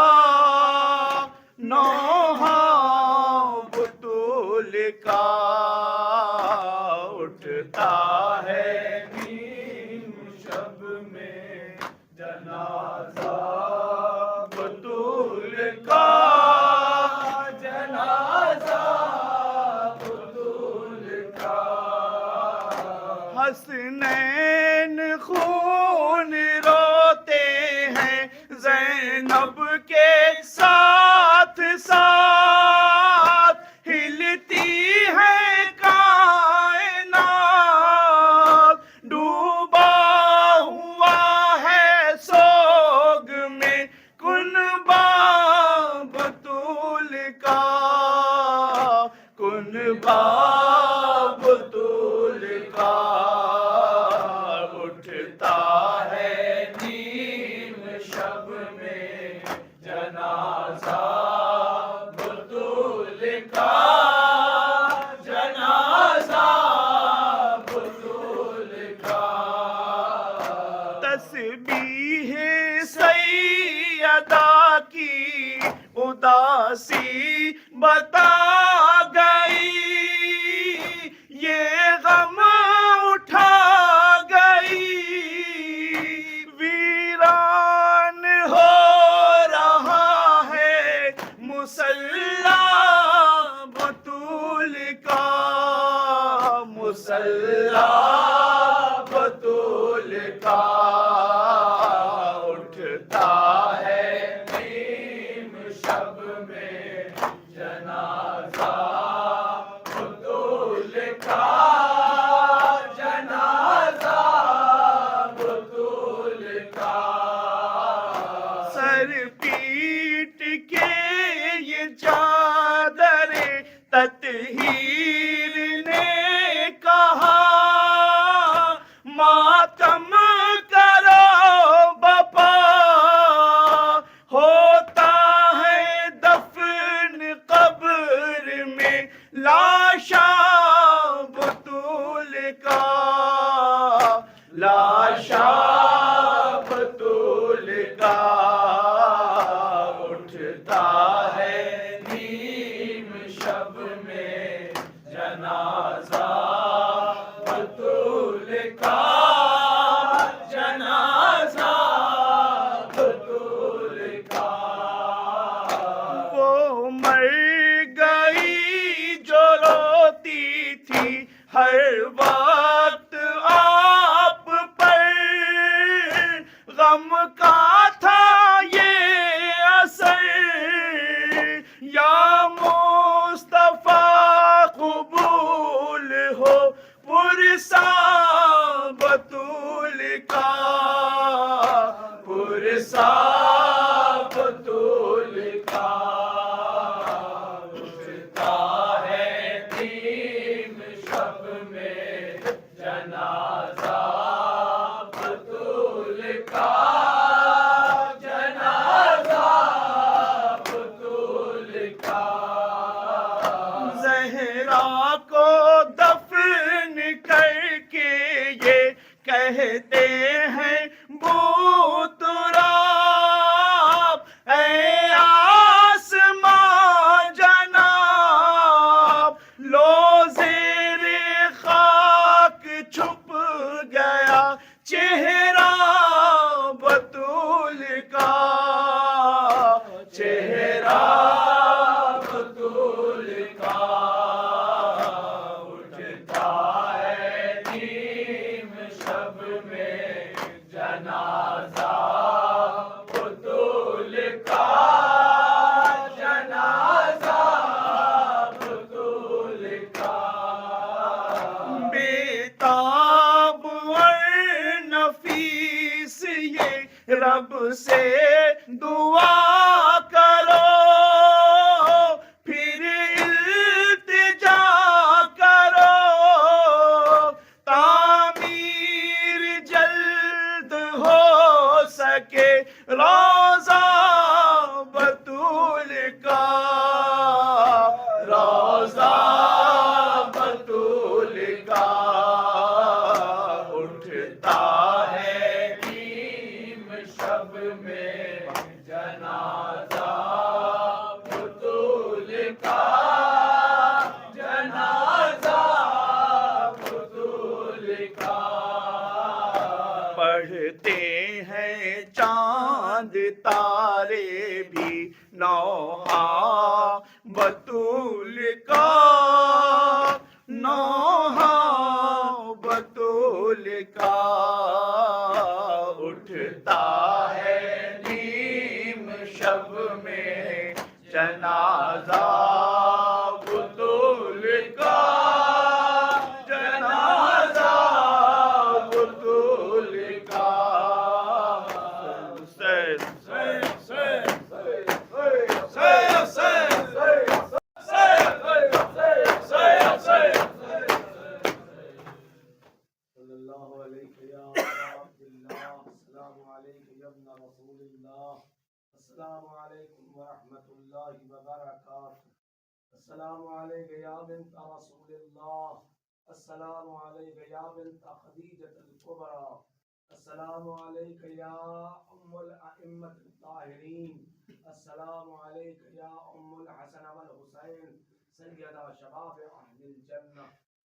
نوحہ بطول کا، اٹھتا ہے نیم شب میں جنازہ بطول کا، جنازہ بطول کا، حسنین خون روتے ہیں زینب کے ساتھ ساتھ، ہلتی ہے کائنات، ڈوبا ہوا ہے سوگ میں کنبہ بطول کا، کنبہ بطول کا، اٹھتا ہے نیم شب میں جنازہ بطول کا، جنازہ بطول کا، تسبیح سیدہ کی اداسی بتا گئی، یہ غم اٹھا گئی، ویران ہو رہا ہے مصلی بطول کا، مصلی بطول کا، اٹھتا ہے نیم شب میں جنازہ بطول کا، جنازہ بطول کا، سر پیٹ کے یہ چادر تطہیر نے کہا، ماتم کرو بپا، ہوتا ہے دفن قبر میں لاشا بطول کا، لاشا بطول کا، اٹھتا ہے نیم شب میں جنازہ بطول کا، جنازہ بطول کا، وہ مر گئی جو روتی تھی ہر وقت آپ پر، غم کا تھا یہ اثر، یا مصطفیٰ قبول ہو پرسا بطول کا، پرسا بطول کا، اٹھتا ہے نیم شب میں جنازہ بطول کا، جنازہ بطول کا، زہرا کو دفن کر کے یہ کہتے ہیں بو تراب، اے آسماں جناب، لو زیر خاک چھپ گیا چہرہ بطول کا، چہرہ بطول کا، اٹھتا ہے نیم شب میں جنازہ بطول کا، جنازہ بطول نفیس یہ رب سے دعا کرو، پھر التجا کرو، تعمیر جلد ہو سکے روضہ بطول کا، روضہ بطول کا اٹھتا ہے نیم شب میں جنازہ بطول کا، جنازہ بطول کا، پڑھتے ہیں چاند تارے بھی نوحہ بطول کا، نوحہ بطول کا اٹھتا ہے نیم شب میں جنازہ بطول کا، جنازہ بطول کا، صلی اللہ علیہ یا عبد اللہ، السلام علیکم یا ابن رسول اللہ، السلام علیکم ورحمۃ اللہ وبرکاتہ، السلام علیکم یا بنت رسول اللہ، السلام علیکم یا بنت خدیجۃ الکبریٰ، السلام علیکم یا ام الائمۃ الطاہرین، السلام علیکم یا ام الحسن والحسین سیدہ شباب اہل الجنہ،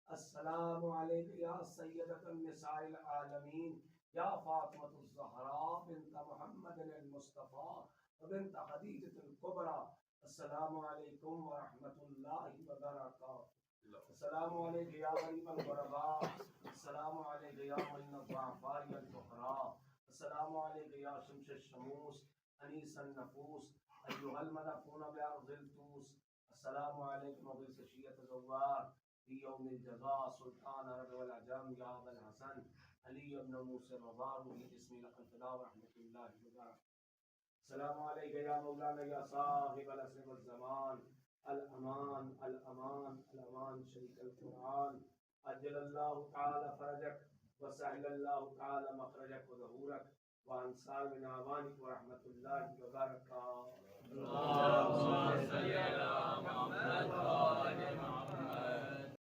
السلام علیکم یا سیدۃ النساء العالمین یا فاطمۃ الزہراء بنت محمد المصطفیٰ وبنت خدیجۃ الکبریٰ، السلام علیکم ورحمۃ اللہ وبرکاتہ، السلام علیکم یا غریب الغرباء، السلام علیکم یا معین الضعفاء والفقراء، السلام علیکم یا شمس الشموس انیس النفوس ایھا المدفون بارض الطوس، السلام علیکم ابو الشیعۃ زوار في يوم الجزاء سلطان عرب والعجم يا أبا الحسن علي بن موسى الرضا باسم الخلفاء ورحمة الله وبركاته. السلام عليك يا مولانا يا صاحب العصر والزمان، الأمان الأمان الأمان، شريك القرآن، أجل الله تعالى فرجك وسهل الله تعالى مخرجك وظهورك وأنصار من أعوانك ورحمة الله وبركاته. اللهم صل على محمد